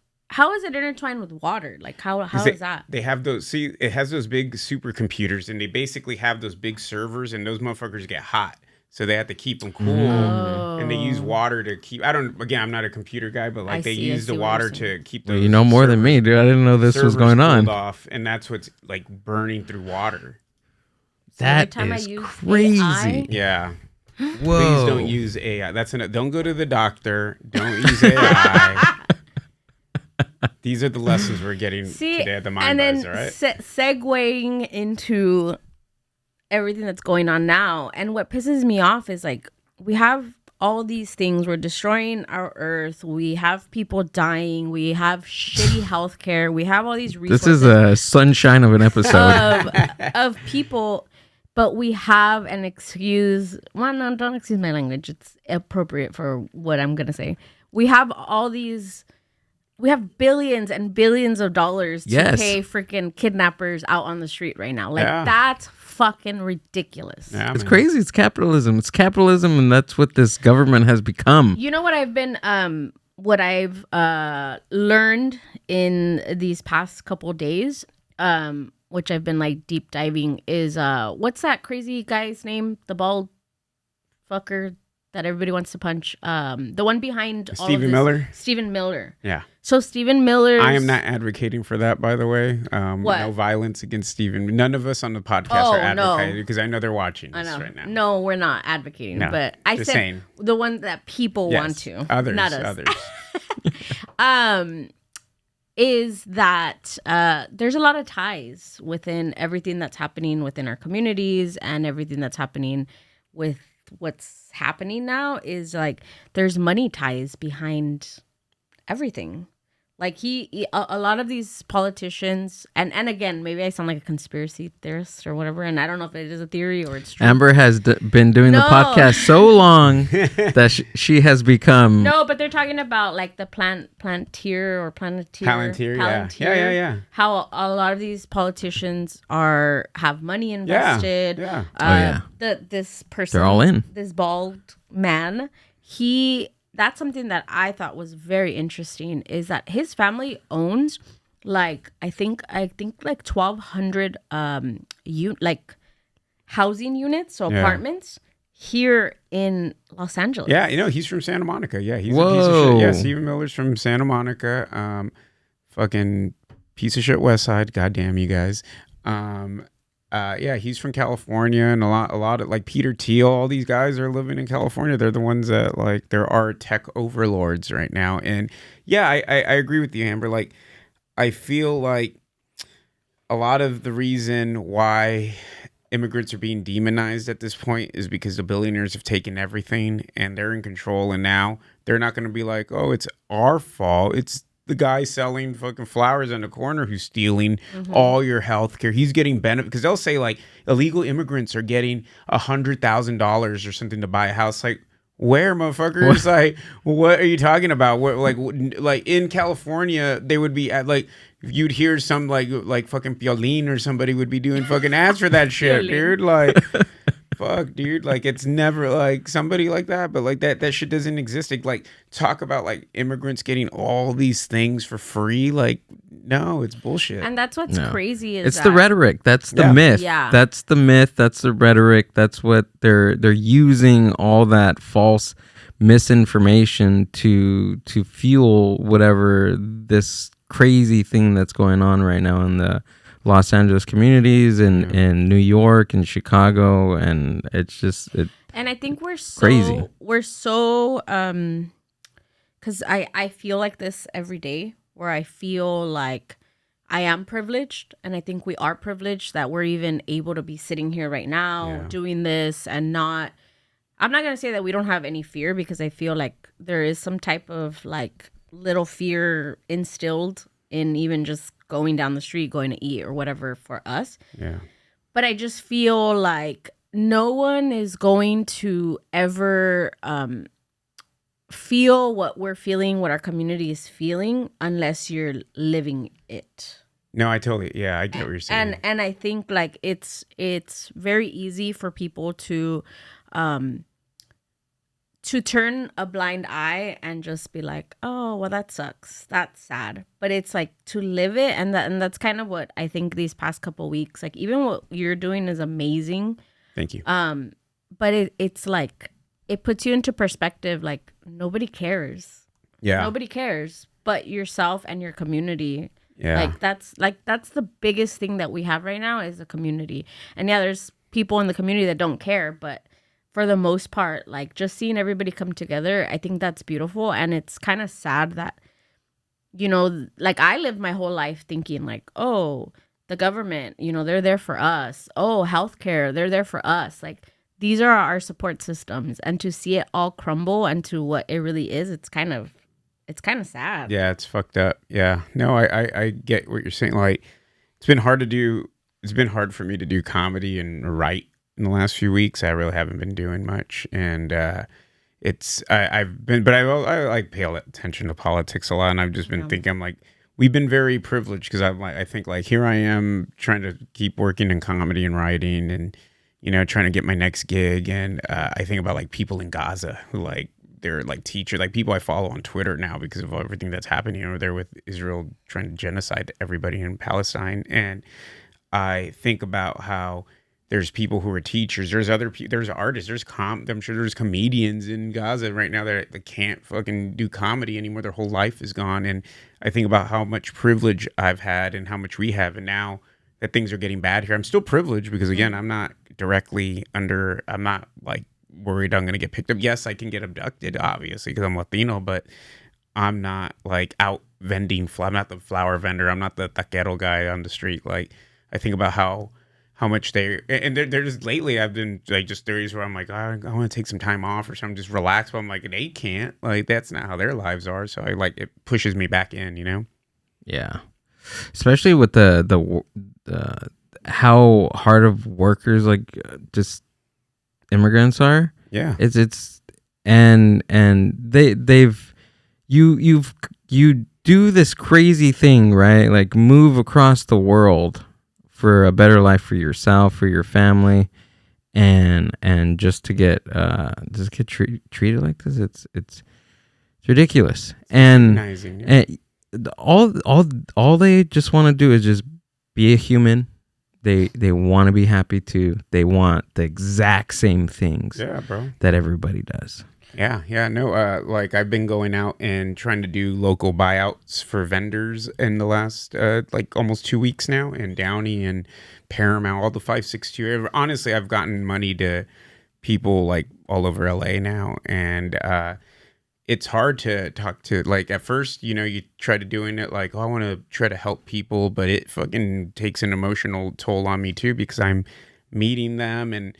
intertwined with water? Like how is that? They have those. See, it has those big supercomputers, and they basically have those big servers, and those motherfuckers get hot, so they have to keep them cool, and they use water to keep. I'm not a computer guy, but like they use the water to keep. Well, you know more than me, dude. I didn't know this was going on. Off, and that's what's like burning through water. That is crazy. AI, Yeah. Whoa. Please don't use AI. Don't go to the doctor. Don't use AI. These are the lessons we're getting today at the Mind Buzz, all right? Segueing into everything that's going on now, and what pisses me off is like we have all these things. We're destroying our earth. We have people dying. We have shitty healthcare. We have all these resources. This is a sunshine of an episode of people. But we have an excuse. Well, no, don't excuse my language. It's appropriate for what I'm going to say. We have all these. We have billions and billions of dollars to pay freaking kidnappers out on the street right now. Like, that's fucking ridiculous. Yeah, it's crazy. It's capitalism. It's capitalism, and that's what this government has become. You know what I've learned in these past couple days, which I've been like deep diving, is what's that crazy guy's name? The bald fucker that everybody wants to punch. The one behind Stephen Miller. Stephen Miller. Yeah. So Stephen Miller. I am not advocating for that, by the way. What? No violence against Stephen. None of us on the podcast are advocating because I know they're watching this right now. No, we're not advocating. No, but I said saying. the one that people want to. Others. Not us. Others. Is that there's a lot of ties within everything that's happening within our communities and everything that's happening with what's happening now is like there's money ties behind everything. Like a lot of these politicians, and again, maybe I sound like a conspiracy theorist or whatever, and I don't know if it is a theory or it's true. Amber has been doing the podcast so long that she has become. No, but they're talking about like the Palantir. Yeah. How a lot of these politicians have money invested. Yeah. This person, they're all in. This bald man, that's something that I thought was very interesting is that his family owns like I think like 1,200 like housing units, so apartments here in Los Angeles. Yeah, he's from Santa Monica. Yeah, he's Whoa. a piece of shit. Yeah, Stephen Miller's from Santa Monica. Fucking piece of shit West Side. Goddamn you guys. Yeah, he's from California, and a lot of like Peter Thiel, all these guys are living in California. They're the ones that like there are tech overlords right now. And yeah, I agree with you, Amber. Like I feel like a lot of the reason why immigrants are being demonized at this point is because the billionaires have taken everything and they're in control, and now they're not going to be like, oh, it's our fault. It's the guy selling fucking flowers in the corner who's stealing all your health care. He's getting benefit because they'll say like illegal immigrants are getting $100,000 or something to buy a house. Like where, motherfuckers? Like what are you talking about? What like in California they would be at like you'd hear some like fucking Piolín or somebody would be doing fucking ads for that shit, dude. Like. Fuck, dude. Like, it's never like somebody like that, but like that shit doesn't exist. Like, talk about like immigrants getting all these things for free. Like, no, it's bullshit. And that's what's crazy is it's the rhetoric. That's the myth. Yeah. That's the myth. That's the rhetoric. That's what they're using all that false misinformation to fuel whatever this crazy thing that's going on right now in the Los Angeles communities and in New York and Chicago, and it's just and I think we're so crazy. We're so because I feel like this every day, where I feel like I am privileged, and I think we are privileged that we're even able to be sitting here right now doing this and not. I'm not gonna say that we don't have any fear, because I feel like there is some type of like little fear instilled in even just going down the street, going to eat or whatever for us. Yeah. But I just feel like no one is going to ever feel what we're feeling, what our community is feeling, unless you're living it. No, I totally, yeah, I get what you're saying. And I think like it's very easy for people to turn a blind eye and just be like, oh, well, that sucks, that's sad. But it's like to live it, and that's kind of what I think these past couple weeks, like even what you're doing is amazing. Thank you. But it's like it puts you into perspective. Like nobody cares. Yeah. Nobody cares but yourself and your community. Yeah. That's the biggest thing that we have right now is the community. And yeah, there's people in the community that don't care, but for the most part, like just seeing everybody come together, I think that's beautiful. And it's kind of sad that, you know, like I lived my whole life thinking like, oh, the government, you know, they're there for us. Oh, healthcare, they're there for us. Like these are our support systems. And to see it all crumble into what it really is, it's kind of sad. Yeah, it's fucked up. Yeah. No, I get what you're saying. Like it's been hard for me to do comedy and write in the last few weeks. I really haven't been doing much. And I like pay attention to politics a lot. And I've just been thinking, I'm like, we've been very privileged because I think like here I am trying to keep working in comedy and writing and, you know, trying to get my next gig. And I think about like people in Gaza who like, they're like teachers, like people I follow on Twitter now because of everything that's happening over there with Israel trying to genocide everybody in Palestine. And I think about how there's people who are teachers, there's artists, I'm sure there's comedians in Gaza right now that can't fucking do comedy anymore. Their whole life is gone. And I think about how much privilege I've had and how much we have. And now that things are getting bad here, I'm still privileged because again, I'm not like worried I'm going to get picked up. Yes, I can get abducted obviously because I'm Latino, but I'm not like out vending. I'm not the flower vendor. I'm not the taquero guy on the street. Like I think about how much they're just lately I've been like just theories where I'm like, I want to take some time off or something, just relax. But I'm like, they can't. Like that's not how their lives are. So I like it pushes me back in, you know? Yeah, especially with the how hard of workers like just immigrants are. Yeah, it's and you do this crazy thing, right? Like move across the world for a better life for yourself, for your family, and just to get treated like this, it's ridiculous. And all they just want to do is just be a human. They want to be happy too. They want the exact same things that everybody does. Yeah, no, like I've been going out and trying to do local buyouts for vendors in the last like almost 2 weeks now, and Downey and Paramount, all the 562. Honestly, I've gotten money to people like all over LA now, and it's hard to talk to, like at first, you know, you try to doing it like, oh, I want to try to help people, but it fucking takes an emotional toll on me too, because I'm meeting them and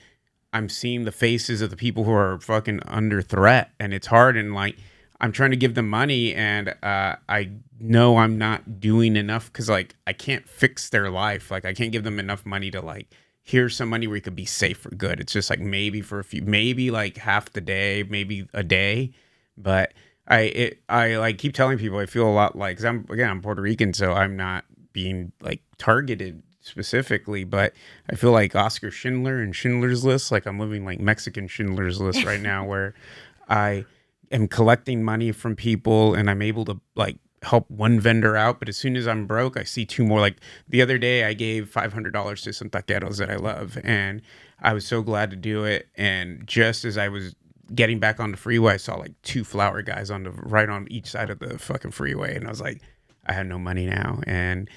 I'm seeing the faces of the people who are fucking under threat, and it's hard. And like, I'm trying to give them money, and I know I'm not doing enough because like I can't fix their life. Like I can't give them enough money to like, here's some money where you could be safe for good. It's just like maybe for a few, maybe like half the day, maybe a day. But I like keep telling people I feel a lot like, cause I'm Puerto Rican, so I'm not being like targeted specifically, but I feel like Oscar Schindler and Schindler's List. Like I'm living like Mexican Schindler's List right now, where I am collecting money from people and I'm able to like help one vendor out. But as soon as I'm broke, I see two more. Like the other day I gave $500 to some taqueros that I love, and I was so glad to do it. And just as I was getting back on the freeway, I saw like two flower guys right on each side of the fucking freeway, and I was like, I have no money now, and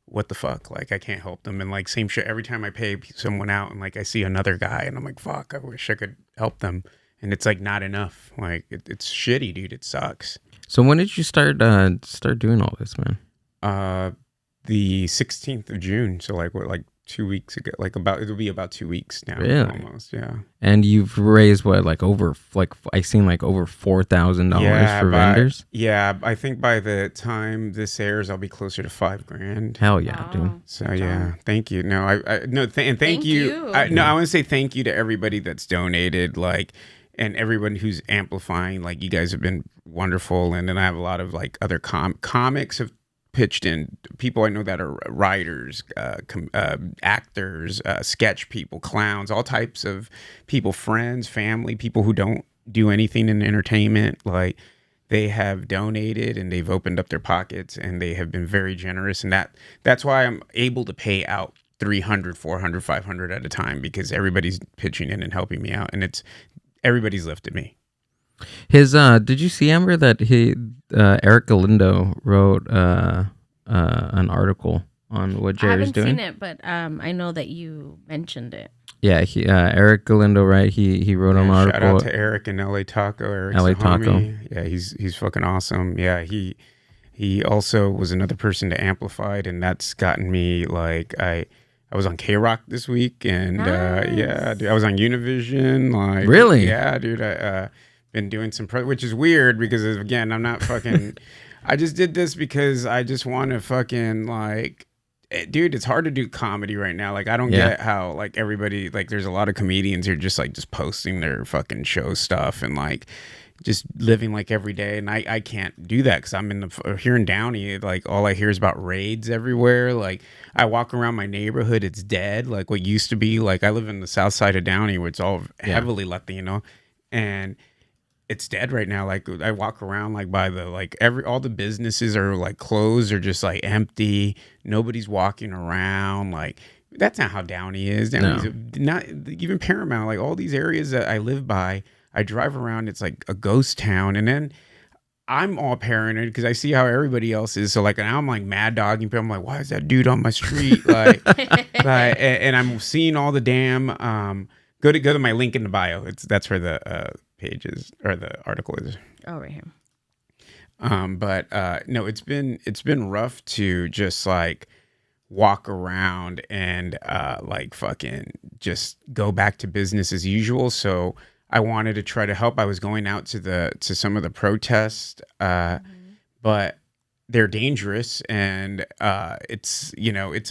what the fuck, like I can't help them. And like same shit every time I pay someone out, and like I see another guy and I'm like, fuck, I wish I could help them, and it's like not enough. Like it's shitty, dude. It sucks. So when did you start doing all this, man? The 16th of June, so like what, like 2 weeks ago, like it'll be about 2 weeks now. Really? Almost, yeah. And you've raised what, like over, like I seen like over $4,000 for vendors. Yeah, I think by the time this airs, I'll be closer to $5,000. Hell yeah, dude. So yeah, thank you. No, and thank you. I want to say thank you to everybody that's donated, like, and everyone who's amplifying. Like, you guys have been wonderful, and then I have a lot of like other comics have pitched in people I know that are writers, actors, sketch people, clowns, all types of people, friends, family, people who don't do anything in entertainment. Like, they have donated and they've opened up their pockets and they have been very generous. And that's why I'm able to pay out 300, 400, 500 at a time, because everybody's pitching in and helping me out. And everybody's lifted me. His did you see, Amber, that Eric Galindo wrote an article on what Jerry's I haven't doing? seen it, but I know that you mentioned it. Yeah, Eric Galindo, right? He wrote an article. Shout out to Eric and LA Taco. Eric's LA a Taco. homie. Yeah, he's fucking awesome. Yeah, he also was another person to Amplified, and that's gotten me, like, I was on K-Rock this week, and Nice. yeah, dude, I was on Univision. Like, Really? Yeah, dude. I been doing some which is weird because, again, I'm not fucking. I just did this because I just want to fucking, like, dude, it's hard to do comedy right now. Like, I don't get how, like, everybody, like, there's a lot of comedians who are just like just posting their fucking show stuff and like just living like every day, and I can't do that because I'm here in Downey. Like, all I hear is about raids everywhere. Like, I walk around my neighborhood, it's dead. Like, what used to be, like, I live in the south side of Downey where it's all heavily Latino, and it's dead right now. Like, I walk around, like, by the, like, all the businesses are like closed or just like empty. Nobody's walking around. Like, that's not how Downey is. Downey's not even Paramount. Like, all these areas that I live by, I drive around, it's like a ghost town. And then I'm all paranoid because I see how everybody else is. So, like, now I'm like mad dogging people. I'm like, why is that dude on my street? Like, and I'm seeing all the damn. Go to my link in the bio. That's where the pages or the article is. Oh, right here. But no, it's been rough to just like walk around and like fucking just go back to business as usual. So I wanted to try to help. I was going out to some of the protests, but they're dangerous, and it's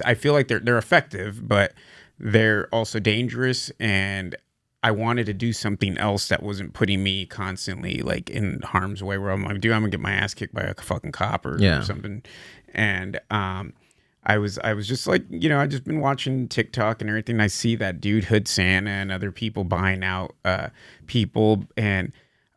I feel like they're effective, but they're also dangerous, and I wanted to do something else that wasn't putting me constantly like in harm's way, where I'm like, dude, I'm gonna get my ass kicked by a fucking cop or something. And I was just like, I just been watching TikTok and everything. I see that dude Hood Santa and other people buying out people, and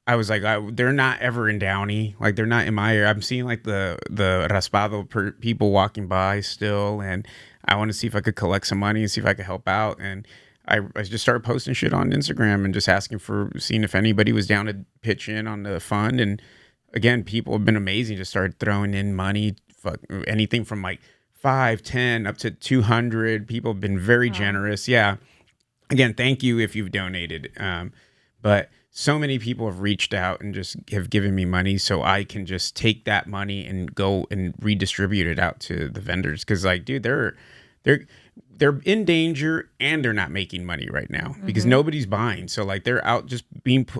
I was like, they're not ever in Downey. Like, they're not in my area. I'm seeing like the Raspado people walking by still, and I want to see if I could collect some money and see if I could help out. And I just started posting shit on Instagram and just asking seeing if anybody was down to pitch in on the fund. And again, people have been amazing. Just started throwing in money, anything from like 5, 10 up to 200. People have been very generous. Yeah. Again, thank you if you've donated. But so many people have reached out and just have given me money so I can just take that money and go and redistribute it out to the vendors. Cause, like, dude, they're in danger and they're not making money right now because nobody's buying. So, like, they're out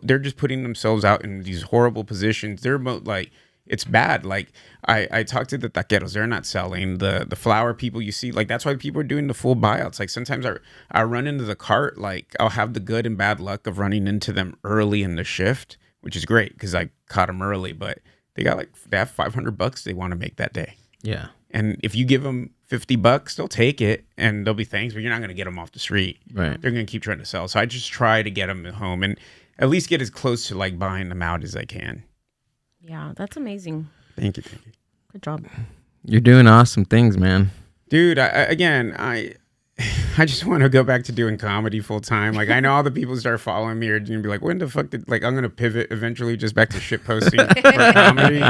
they're just putting themselves out in these horrible positions. They're like, it's bad. Like, I talked to the taqueros. They're not selling. The flower people you see, like, that's why people are doing the full buyouts. Like, sometimes I run into the cart. Like, I'll have the good and bad luck of running into them early in the shift, which is great because I caught them early. But they have $500 they want to make that day. Yeah. And if you give them $50, they'll take it and they'll be thanks, but you're not going to get them off the street. Right. They're going to keep trying to sell. So I just try to get them at home and at least get as close to like buying them out as I can. Yeah, that's amazing. Thank you. Good job. You're doing awesome things, man. Dude, I just want to go back to doing comedy full time. Like, I know all the people start following me are going to be like, when the fuck I'm going to pivot eventually just back to shit posting for comedy.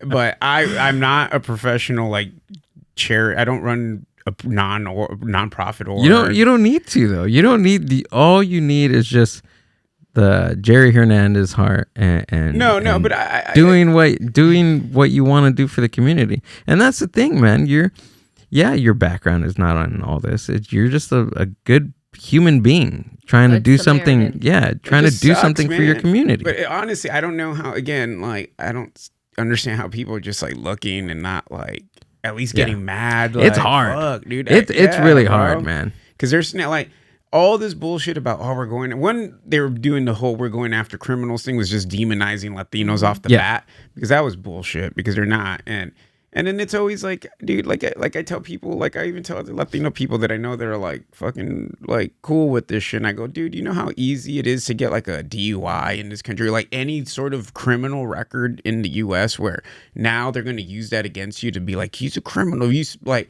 But I'm not a professional, like, I don't run a non-profit org. You don't need to, though. You don't need all you need is just the Jerry Hernandez heart and but I doing what you want to do for the community. And that's the thing, man. Your background is not on all this. You're just a good human being trying to do something. Yeah, trying to do something for your community. But honestly, I don't know how. Again, like, I don't understand how people are just like looking and not like at least getting mad. Like, it's hard, fuck, dude. It's really hard, man. Because there's like all this bullshit about we're going. When they were doing the whole we're going after criminals thing was just demonizing Latinos off the bat, because that was bullshit because they're not. And And then it's always like, dude, like I tell people, like I even tell the Latino people that I know that are like fucking like cool with this shit. And I go, dude, you know how easy it is to get like a DUI in this country, like any sort of criminal record in the U.S. where now they're going to use that against you to be like, he's a criminal. He's like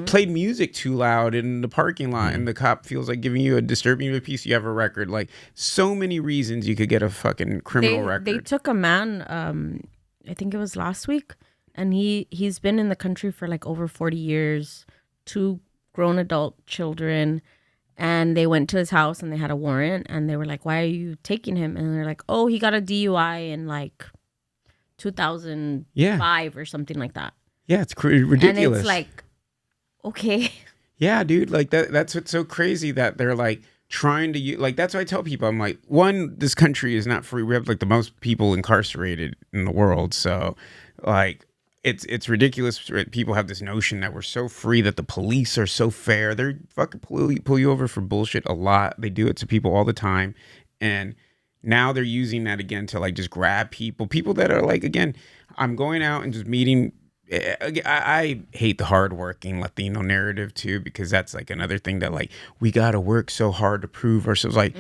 played music too loud in the parking lot, and the cop feels like giving you a disturbing of a piece. You have a record. Like so many reasons you could get a fucking criminal record. They took a man, I think it was last week. And he's been in the country for like over 40 years, 2 grown adult children. And they went to his house and they had a warrant. And they were like, why are you taking him? And they're like, oh, he got a DUI in like 2005 or something like that. Yeah, it's ridiculous. And it's like, okay. Yeah, dude, like that's what's so crazy that they're like trying to use, like that's why I tell people, I'm like, one, this country is not free. We have like the most people incarcerated in the world. So like, it's ridiculous. People have this notion that we're so free, that the police are so fair. They're fucking pull you over for bullshit a lot. They do it to people all the time. And now they're using that again to like just grab people that are like, again, I'm going out and just meeting. I hate the hardworking Latino narrative too, because that's like another thing that like we gotta work so hard to prove ourselves. Like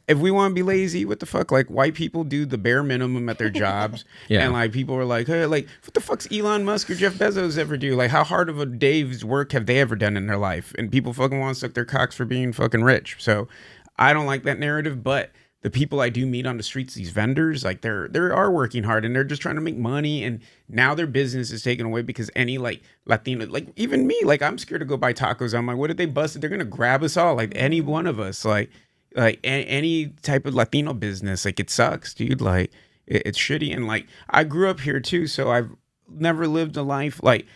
if we want to be lazy, what the fuck? Like white people do the bare minimum at their jobs, and like people are like, hey, like what the fuck's Elon Musk or Jeff Bezos ever do? Like how hard of a day's work have they ever done in their life? And people fucking want to suck their cocks for being fucking rich. So I don't like that narrative, but the people I do meet on the streets, these vendors, like they are working hard and they're just trying to make money. And now their business is taken away because any like Latino, like even me, like I'm scared to go buy tacos. I'm like, what if they busted? They're gonna grab us all, like any one of us, like any type of Latino business. Like it sucks, dude. Like it's shitty. And like I grew up here too, so I've never lived a life like.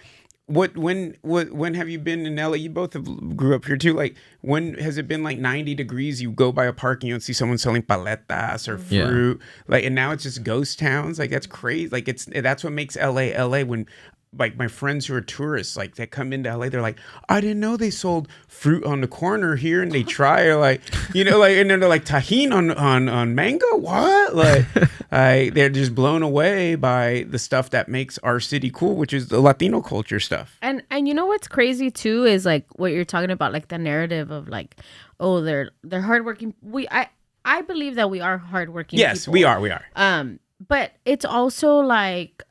When have you been in LA? You both grew up here too. Like, when has it been like 90 degrees? You go by a park and you don't see someone selling paletas or fruit. Like, and now it's just ghost towns. Like, that's crazy. Like, that's what makes LA. When like my friends who are tourists, like that come into LA, they're like, I didn't know they sold fruit on the corner here, and they try or like, you know, like, and then they're like tajin on mango. What? Like, they're just blown away by the stuff that makes our city cool, which is the Latino culture stuff. And you know what's crazy too is like what you're talking about, like the narrative of like, oh, they're hardworking. I believe that we are hardworking. Yes, people. we are. But it's also like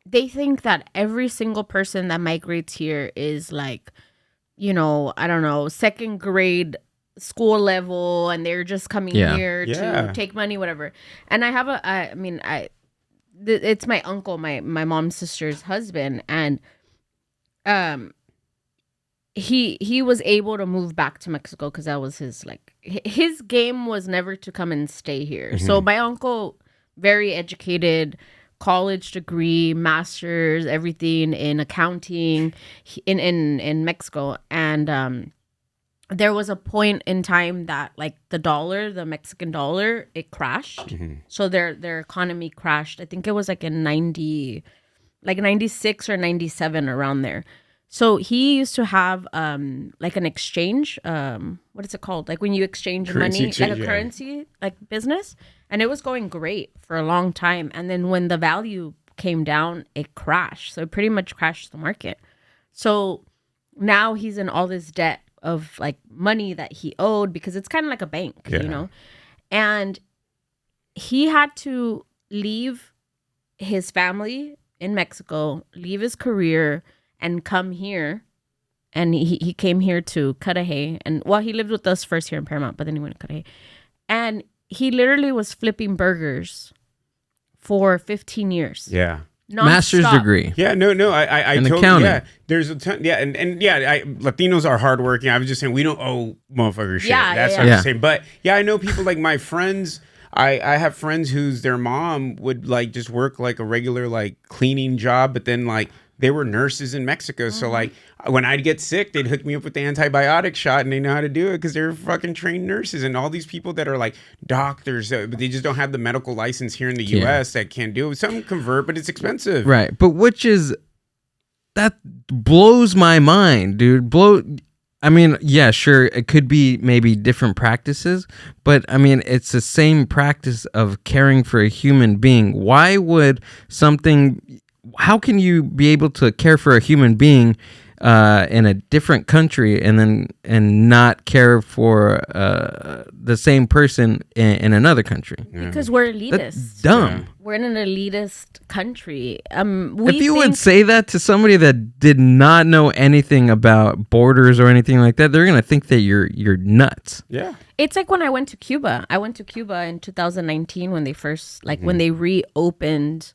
they think that every single person that migrates here is like, you know, I don't know, second grade school level, and they're just coming here to take money, whatever. And I have it's my uncle, my mom's sister's husband, and he was able to move back to Mexico because that was his game was never to come and stay here. Mm-hmm. So my uncle, very educated, college degree, master's, everything in accounting in Mexico. And there was a point in time that like the Mexican dollar, it crashed. Mm-hmm. So their economy crashed. I think it was like in 96 or 97, around there. So he used to have like an exchange, what is it called? Like when you exchange currency money, like a currency like business. And it was going great for a long time. And then when the value came down, it crashed. So it pretty much crashed the market. So now he's in all this debt of like money that he owed, because it's kind of like a bank, you know? And he had to leave his family in Mexico, leave his career, and come here. And he came here to Cudahy. And well, he lived with us first here in Paramount, but then he went to Cudahy. And he literally was flipping burgers for 15 years. Yeah. Master's degree. Yeah, no, I in totally, accounting. Yeah, there's a ton, and Latinos are hardworking. I was just saying we don't owe motherfuckers shit. That's what I'm saying. But yeah, I know people like my friends. I have friends whose their mom would like just work like a regular like cleaning job, but then like they were nurses in Mexico. Mm-hmm. So like when I'd get sick, they'd hook me up with the antibiotic shot, and they know how to do it because they're fucking trained nurses. And all these people that are like doctors, but they just don't have the medical license here in the U.S. that can't do it. Some convert, but it's expensive. Right. But that blows my mind, dude. I mean, yeah, sure, it could be maybe different practices, but I mean, it's the same practice of caring for a human being. Why would how can you be able to care for a human being in a different country and not care for the same person in another country? Because we're elitists. That's dumb. We're in an elitist country. If you would say that to somebody that did not know anything about borders or anything like that, they're gonna think that you're nuts. Yeah. It's like when I went to Cuba. I went to Cuba in 2019 when they first, when they reopened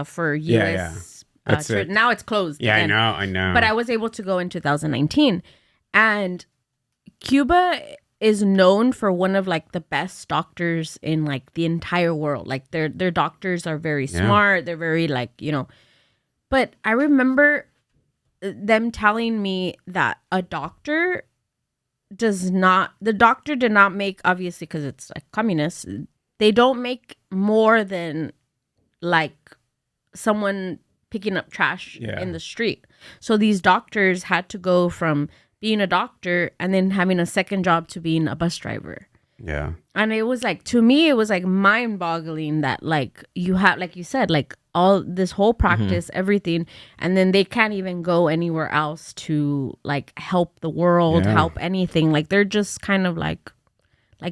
for U.S. That's it. Now it's closed. Yeah, again. I know. But I was able to go in 2019, and Cuba is known for one of like the best doctors in like the entire world. Like their doctors are very smart. They're very like, but I remember them telling me that the doctor did not make, obviously because it's like communist, they don't make more than like someone picking up trash in the street. So these doctors had to go from being a doctor and then having a second job to being a bus driver. Yeah. And it was like, to me, it was like mind boggling that like you have, like you said, like all this whole practice, everything. And then they can't even go anywhere else to like help the world, help anything. Like they're just kind of like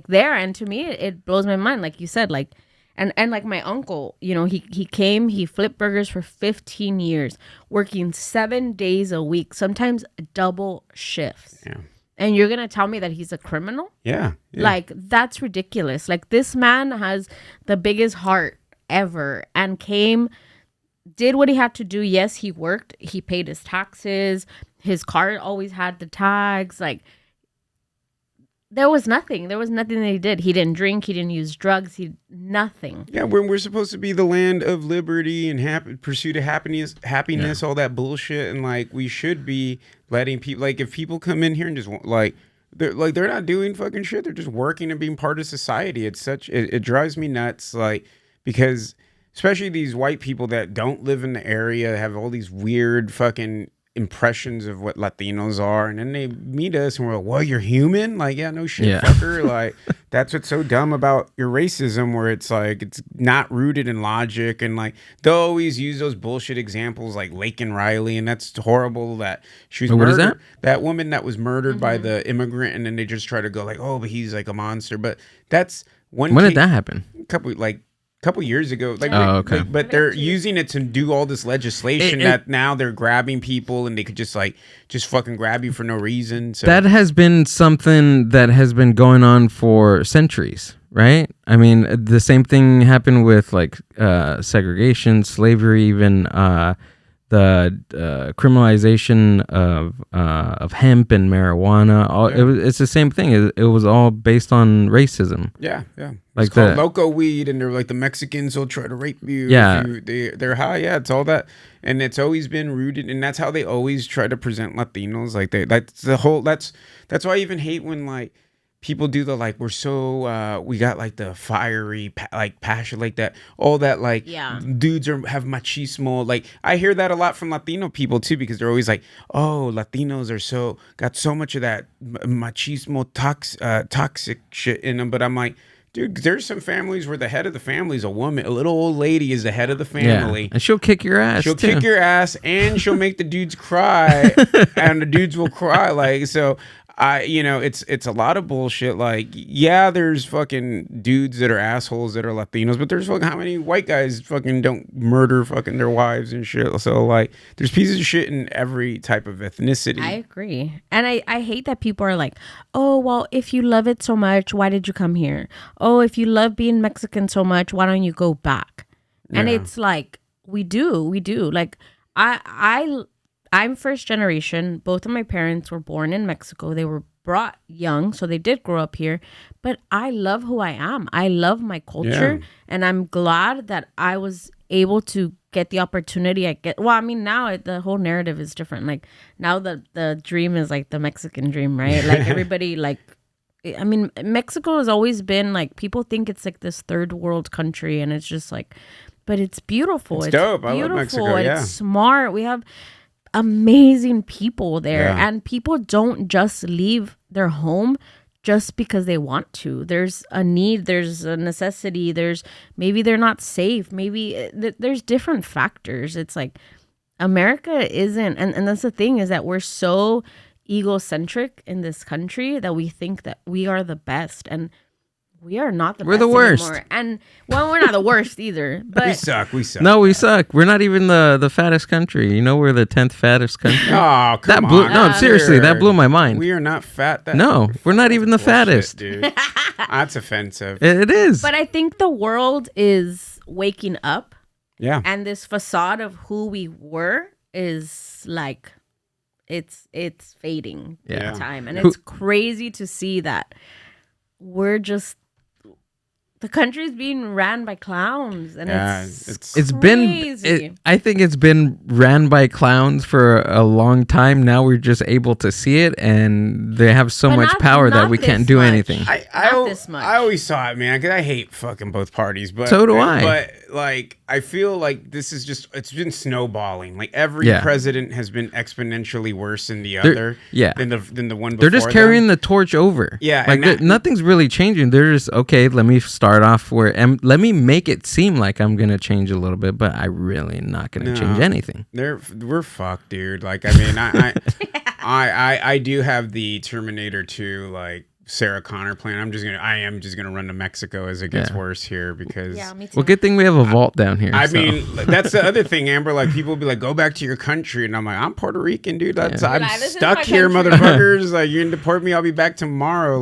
there. And to me, it blows my mind. Like you said, like, and like my uncle, he flipped burgers for 15 years, working 7 days a week, sometimes double shifts. Yeah. And you're going to tell me that he's a criminal? Yeah. Like, that's ridiculous. Like, this man has the biggest heart ever and did what he had to do. Yes, he worked. He paid his taxes. His car always had the tags. Like, there was nothing. There was nothing that he did. He didn't drink. He didn't use drugs. Nothing. Yeah, we're supposed to be the land of liberty and pursuit of happiness, all that bullshit, and like we should be letting people, like, if people come in here and just they're not doing fucking shit. They're just working and being part of society. It drives me nuts, like, because especially these white people that don't live in the area have all these weird fucking impressions of what Latinos are, and then they meet us and we're like, well, you're human? Like, yeah, no shit, fucker. Like, that's what's so dumb about your racism, where it's like it's not rooted in logic, and like they'll always use those bullshit examples like Lake and Riley, and that's horrible that she was murdered. What is that woman that was murdered by the immigrant, and then they just try to go like, oh, but he's like a monster. But that's one. When did that happen? Couple years ago, okay. But they're using it to do all this legislation that now they're grabbing people, and they could just fucking grab you for no reason. So that has been something that has been going on for centuries, right? I mean, the same thing happened with like segregation, slavery, even the criminalization of hemp and marijuana. It's the same thing. It was all based on racism. Yeah. Like it's called loco weed, and they're like, the Mexicans will try to rape you. Yeah, they're high. Yeah, it's all that, and it's always been rooted, and that's how they always try to present Latinos. Like that's why I even hate when like people do the like, we're so we got like the fiery passion, like that, all that, like dudes have machismo. Like I hear that a lot from Latino people too, because they're always like, oh, Latinos are got so much of that machismo toxic shit in them. But I'm like, dude, there's some families where the head of the family is a woman. A little old lady is the head of the family. And she'll kick your ass. Kick your ass, and she'll make the dudes cry, and the dudes will cry. Like, so it's a lot of bullshit. Like, yeah, there's fucking dudes that are assholes that are Latinos, but there's fucking how many white guys fucking don't murder fucking their wives and shit. So like, there's pieces of shit in every type of ethnicity. I agree. And I hate that people are like, oh, well, if you love it so much, why did you come here? Oh, if you love being Mexican so much, why don't you go back? And it's like, we do. Like, I'm first generation. Both of my parents were born in Mexico. They were brought young, so they did grow up here. But I love who I am. I love my culture, and I'm glad that I was able to get the opportunity I get. Well, I mean, now the whole narrative is different. Like, now the dream is like the Mexican dream, right? Like, everybody, like, I mean, Mexico has always been like, people think it's like this third world country, and it's just like, but it's beautiful. It's dope. Beautiful. I love Mexico. Yeah. It's smart. We have amazing people there, and people don't just leave their home just because they want to. There's a need, there's a necessity, maybe they're not safe, maybe there's different factors. It's like America isn't, and that's the thing, is that we're so egocentric in this country that we think that we are the best, and we are not the We're best the worst. anymore. And well, we're not the worst either. But We suck. No, we suck. We're not even the fattest country. You know, we're the 10th fattest country. Oh, come that blew, on. No, seriously, that blew my mind. We are not fat. No, we're not even the Bullshit, fattest. dude. That's offensive. It is. But I think the world is waking up, Yeah. and this facade of who we were is like it's fading Yeah. in time, and it's crazy to see that we're just, the country's being ran by clowns, and it's crazy. I think it's been ran by clowns for a long time. Now we're just able to see it, and they have so But much not- power that not we can't this do much. anything. Not this much. I always saw it, man, because I hate fucking both parties. But So do I. But like, I feel like this is just, it's been snowballing. Like every Yeah. president has been expenentially worse than the They're- other. yeah. Than the one before. They're just carrying them. the torch over. Yeah, like and that- nothing's really changing. They're just, okay, let me start off let me make it seem like I'm gonna change a little bit, but I really am not gonna change anything. We're fucked, dude. Like, I mean, I do have the Terminator 2, like Sarah Connor plan. I am just gonna run to Mexico as it gets worse here, because Yeah, me too. Well, good thing we have a vault down here. I so. mean, that's the other thing, Amber. Like, people will be like, go back to your country. And I'm like, I'm Puerto Rican, dude. I'm Like, this is stuck my here, country. motherfuckers. Like, you can deport me. I'll be back tomorrow.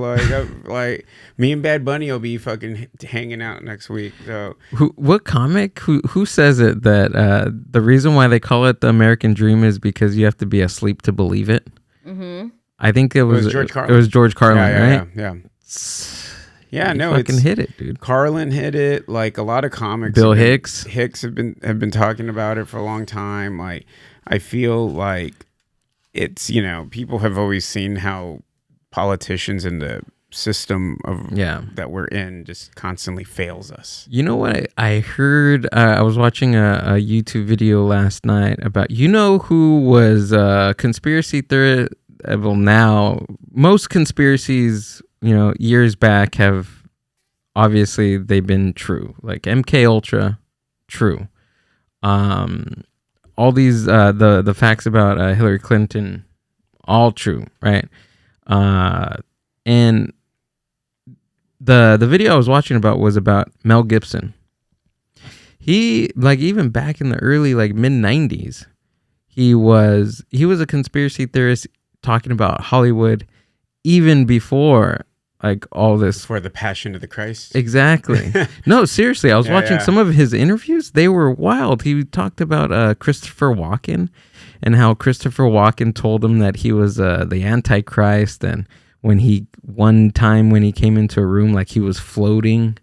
Like me and Bad Bunny will be fucking hanging out next week. So, What comic? Who says it that the reason why they call it the American Dream is because you have to be asleep to believe it? Mm-hmm. I think it was George Carlin. It was George Carlin, right? Yeah. Yeah, He no, fucking hit it, dude. Carlin hit it. Like, a lot of comics. Bill Hicks have been talking about it for a long time. Like, I feel like it's, people have always seen how politicians and the system of that we're in just constantly fails us. You know what I heard? I was watching a YouTube video last night about, who was conspiracy theorist. Well, now most conspiracies, years back have obviously they've been true. Like MK Ultra, true. All these the facts about Hillary Clinton, all true, right? And the video I was watching about was about Mel Gibson. He, like, even back in the early, like, mid 90s, he was a conspiracy theorist talking about Hollywood even before, like, all this. For the Passion of the Christ. Exactly. No, seriously, I was watching some of his interviews. They were wild. He talked about Christopher Walken and how Christopher Walken told him that he was the Antichrist, and one time when he came into a room, like, he was floating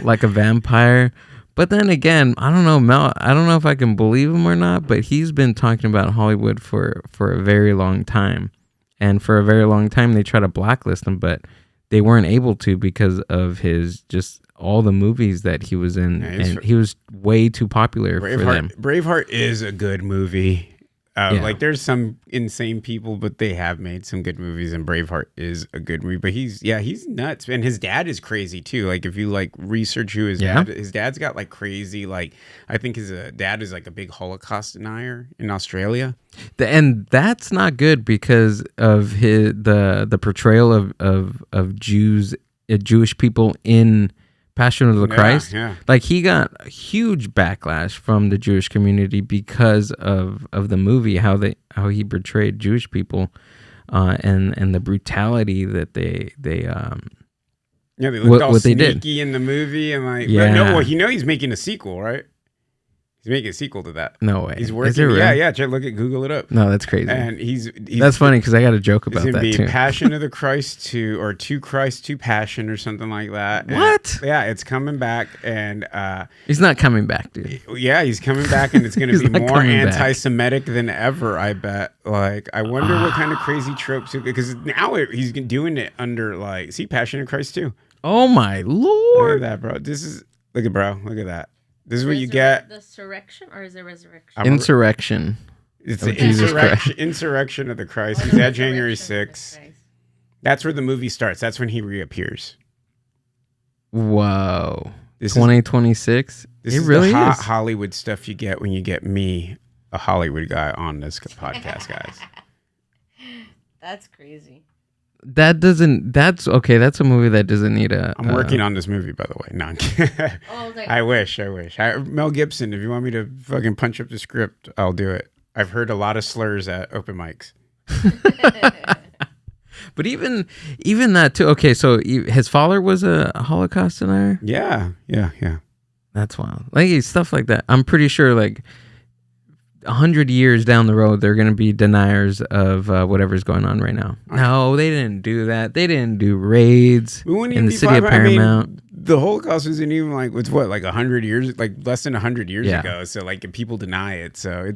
like a vampire. But then again, I don't know, Mel, I don't know if I can believe him or not, but he's been talking about Hollywood for a very long time. And for a very long time, they try to blacklist him, but they weren't able to because of his just all the movies that he was in. And he was way too popular for them. Braveheart is a good movie. Yeah. Like, there's some insane people, but they have made some good movies, and Braveheart is a good movie. But he's nuts, and his dad is crazy too. Like, if you like research who his dad's got like crazy, like, I think his dad is like a big Holocaust denier in Australia. And that's not good because of the portrayal of Jewish people in Passion of the Christ. Yeah. Like, he got a huge backlash from the Jewish community because of the movie, how he portrayed Jewish people, and the brutality that they they looked all what they did sneaky in the movie, and like, Yeah. no, well, he's making a sequel, right? He's making a sequel to that. No way. He's working. Is it real? Yeah. Look at Google it up. No, that's crazy. And he's That's funny because I got a joke It's about gonna that be too. Passion of the Christ 2 or 2 Christ 2 Passion or something like that. What? Yeah, it's coming back, and He's not coming back, dude. yeah, he's coming back, and it's gonna He's be not more coming back. anti-Semitic than ever. I bet. Like, I wonder what kind of crazy tropes, because now he's doing it under, like, see, Passion of Christ 2. Oh my Look lord! at that, bro. Look at that. This is what you get. The resurrection, or is it resurrection? Insurrection. It's of the Jesus Christ. insurrection of the Christ. He's at January 6th. That's where the movie starts. That's when he reappears. Whoa. This 2026? This It is really the is. Hollywood stuff you get when you get me, a Hollywood guy, on this podcast, guys. That's crazy. That's okay. That's a movie that doesn't need a. I'm working on this movie, by the way. No, I'm kidding. Oh, like, I wish. Mel Gibson, if you want me to fucking punch up the script, I'll do it. I've heard a lot of slurs at open mics. But even that too. Okay, so his father was a Holocaust denier. Yeah. That's wild. Like stuff like that. I'm pretty sure like 100 years down the road, they're going to be deniers of whatever's going on right now. No, they didn't do that. They didn't do raids in the city of Paramount. The Holocaust isn't even like, it's what, like 100 years, like less than 100 years ago. So like people deny it. So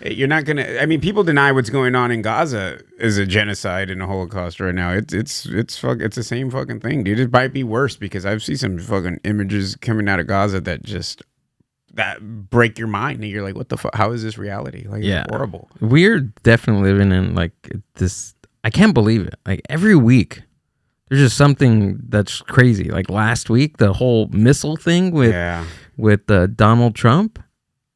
you're not going to, I mean, people deny what's going on in Gaza is a genocide and a Holocaust right now. It's the same fucking thing, dude. It might be worse because I've seen some fucking images coming out of Gaza that break your mind, and you're like, what the fuck, how is this reality? Like, it's horrible. We're definitely living in like this, I can't believe it. Like every week there's just something that's crazy. Like last week, the whole missile thing with Donald Trump.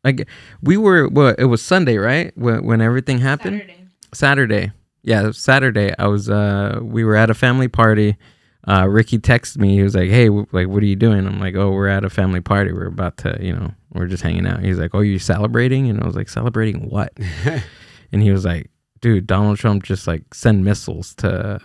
Like it was Sunday, right? When everything happened? Saturday. Yeah, Saturday. I was we were at a family party. Ricky texted me. He was like, "Hey, like, what are you doing?" I'm like, "Oh, we're at a family party. We're about to, we're just hanging out." He's like, "Oh, you celebrating?" And I was like, "Celebrating what?" And he was like, "Dude, Donald Trump just like send missiles to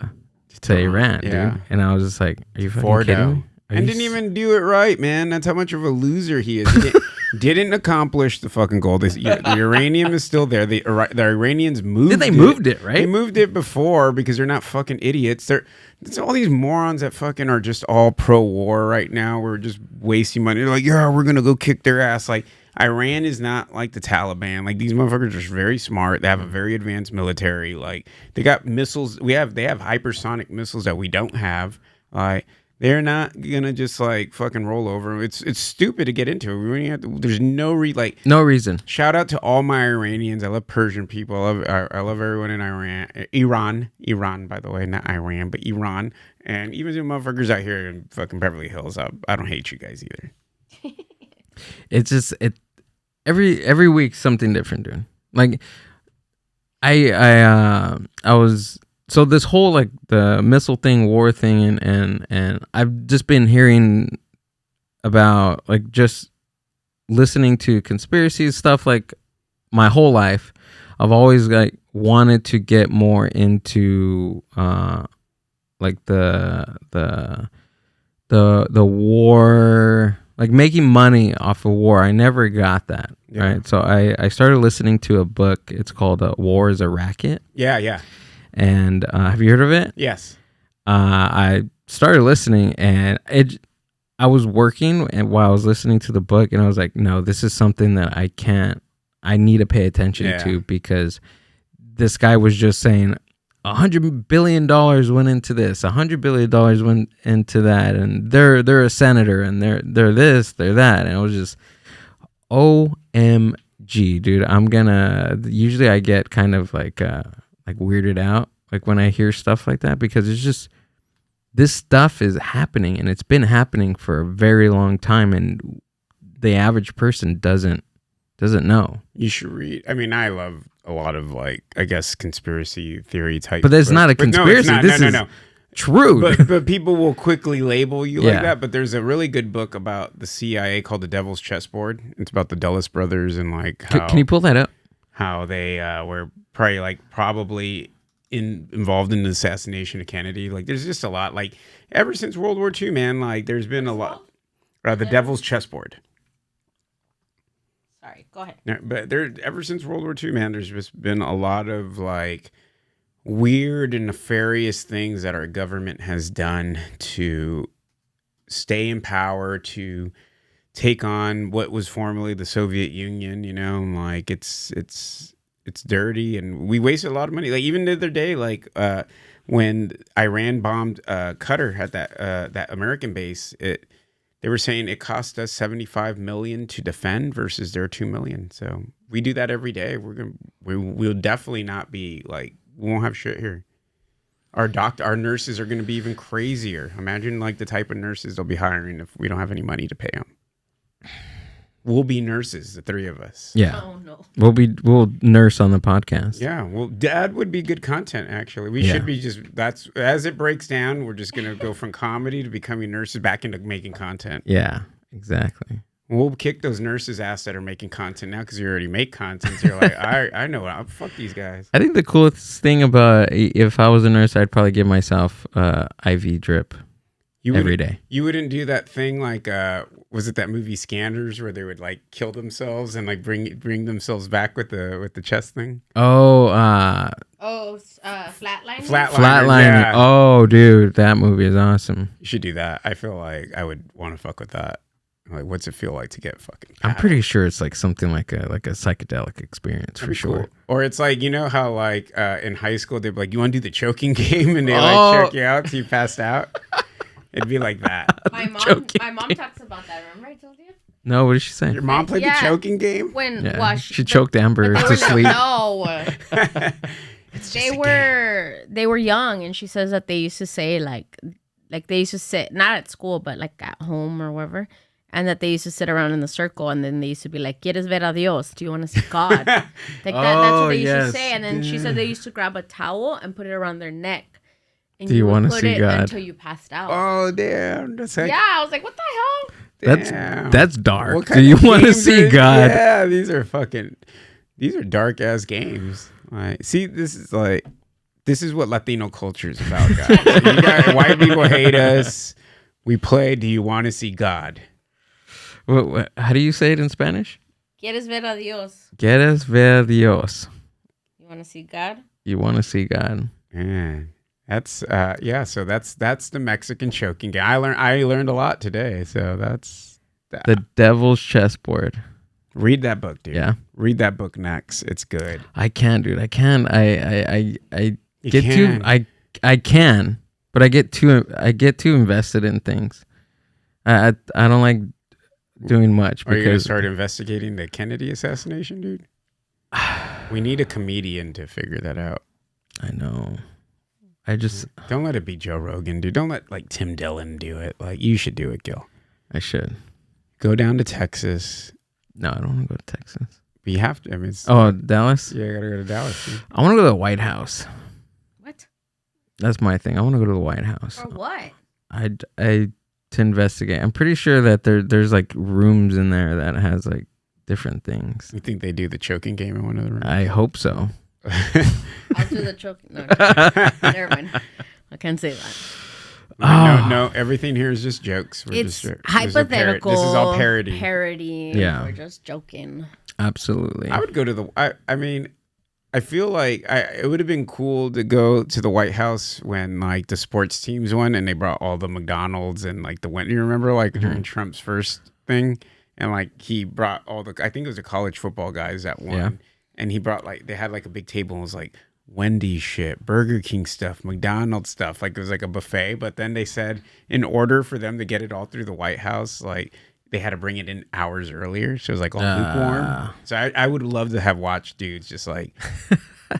Iran, dude." And I was just like, "Are you fucking kidding me?" And didn't even do it right, man. That's how much of a loser he is. Didn't accomplish the fucking goal. The uranium is still there. The Iranians moved it. They moved it, right? They moved it before because they're not fucking idiots. It's all these morons that fucking are just all pro-war right now. We're just wasting money. They're like, yeah, we're going to go kick their ass. Like, Iran is not like the Taliban. Like, these motherfuckers are very smart. They have a very advanced military. Like, they got missiles. They have hypersonic missiles that we don't have. Like, they're not gonna just like fucking roll over. It's stupid to get into it. There's no reason. Shout out to all my Iranians. I love Persian people. I love everyone in Iran, by the way, not Iran, but Iran, and even the motherfuckers out here in fucking Beverly Hills. I don't hate you guys either. It's just every week something different, dude. Like I was. So this whole like the missile thing, war thing, and I've just been hearing about like just listening to conspiracy stuff like my whole life. I've always like wanted to get more into like the war, like making money off of war. I never got that, right? So I started listening to a book. It's called "War is a Racket." Yeah. And have you heard of it? Yes. I started listening, and I was working, and while I was listening to the book, and I was like, no, this is something that I need to pay attention to, because this guy was just saying $100 billion went into this, $100 billion went into that, and they're a senator, and they're this, they're that, and I was just, OMG, dude. Usually I get kind of like weirded out like when I hear stuff like that, because it's just, this stuff is happening, and it's been happening for a very long time, and the average person doesn't know. You should read. I mean, I love a lot of like, I guess, conspiracy theory type. But that's not a conspiracy. No, this is true. But people will quickly label you like that. But there's a really good book about the CIA called The Devil's Chessboard. It's about the Dulles brothers and like how, can you pull that up? How they were probably involved in the assassination of Kennedy. Like, there's just a lot. Like, ever since World War II, man, like there's been a lot. The Devil's Chessboard. Sorry, go ahead. Yeah, but ever since World War II, man, there's just been a lot of like weird and nefarious things that our government has done to stay in power, to take on what was formerly the Soviet Union. Like it's dirty, and we wasted a lot of money. Like even the other day, like when Iran bombed Qatar at that American base, they were saying it cost us $75 million to defend versus their $2 million. So we do that every day. We'll definitely not be like, we won't have shit here. Our nurses are going to be even crazier. Imagine like the type of nurses they'll be hiring if we don't have any money to pay them. We'll be nurses, the three of us. Yeah. Oh no. We'll nurse on the podcast. Yeah, well, Dad would be good content, actually. We Yeah. should be that's as it breaks down, we're just going to go from comedy to becoming nurses back into making content. Yeah, exactly. We'll kick those nurses' ass that are making content now because you already make content. So you're like, I know, fuck these guys. I think the coolest thing about if I was a nurse, I'd probably give myself IV drip every day. You wouldn't do that thing like, was it that movie Scanners where they would like kill themselves and like bring themselves back with the chest thing? Oh, Flatline. Flatline. Yeah. Oh, dude, that movie is awesome. You should do that. I feel like I would want to fuck with that. Like, what's it feel like to get fucking? I'm pretty sure it's like something like a psychedelic experience for sure. Cool. Or it's like, you know how like in high school they'd be like, you want to do the choking game, and they like choke you out till you passed out. It'd be like that. My mom talks about that. Remember I told you? No, what did she say? Your mom played the choking game? When Yeah. She choked Amber they to were- sleep. No. It's just they a game. they were young, and she says that they used to say like they used to sit not at school but like at home or wherever, and that they used to sit around in the circle, and then they used to be like, "¿Quieres ver a Dios? Do you want to see God?" Like that's what they used to say. And then she said they used to grab a towel and put it around their neck. And Do you would want to put see it God? until you passed out? Oh damn! That's like, Yeah, I was like, "What the hell?" damn. That's dark. What Do kind you of want to games see are- God? Yeah, these are dark ass games. Like, see, this is what Latino culture is about, guys. You got, white people hate us. We play. Do you want to see God? How do you say it in Spanish? ¿Quieres ver a Dios? ¿Quieres ver Dios? You want to see God? You want to see God? Yeah, that's yeah. So that's the Mexican choking game. I learned a lot today. So that's that. The Devil's Chessboard. Read that book, dude. Yeah. Read that book next. It's good. I can, dude. I can. I You get can. too. I can, but I get too invested in things. I don't like doing much Are you gonna because start investigating the Kennedy assassination, dude? We need a comedian to figure that out. I know. I just Don't let it be Joe Rogan, dude. Don't let like Tim Dillon do it. Like, you should do it, Gil. I should. Go down to Texas. No, I don't want to go to Texas. But you have to. I mean, it's, Oh, Dallas. yeah, you gotta go to Dallas. Dude. I want to go to the White House. What? That's my thing. I want to go to the White House. For what? I to investigate. I'm pretty sure that there's like rooms in there that has like different things. You think they do the choking game in one of the rooms? I hope so. I'll do the choke. No, never mind. I can't say that. No, everything here is just jokes. We're It's just, hypothetical. This is all parody. Parody. Yeah. We're just joking. Absolutely. I would go to the. I mean, I feel like it would have been cool to go to the White House when like the sports teams won and they brought all the McDonald's and like the win. You remember like during Trump's first thing, and like he brought all the. I think it was the college football guys that won, Yeah. and he brought like they had like a big table and it was like Wendy's shit, Burger King stuff, McDonald's stuff. Like it was like a buffet, but then they said in order for them to get it all through the White House, like they had to bring it in hours earlier. So it was like all lukewarm. So I would love to have watched dudes just like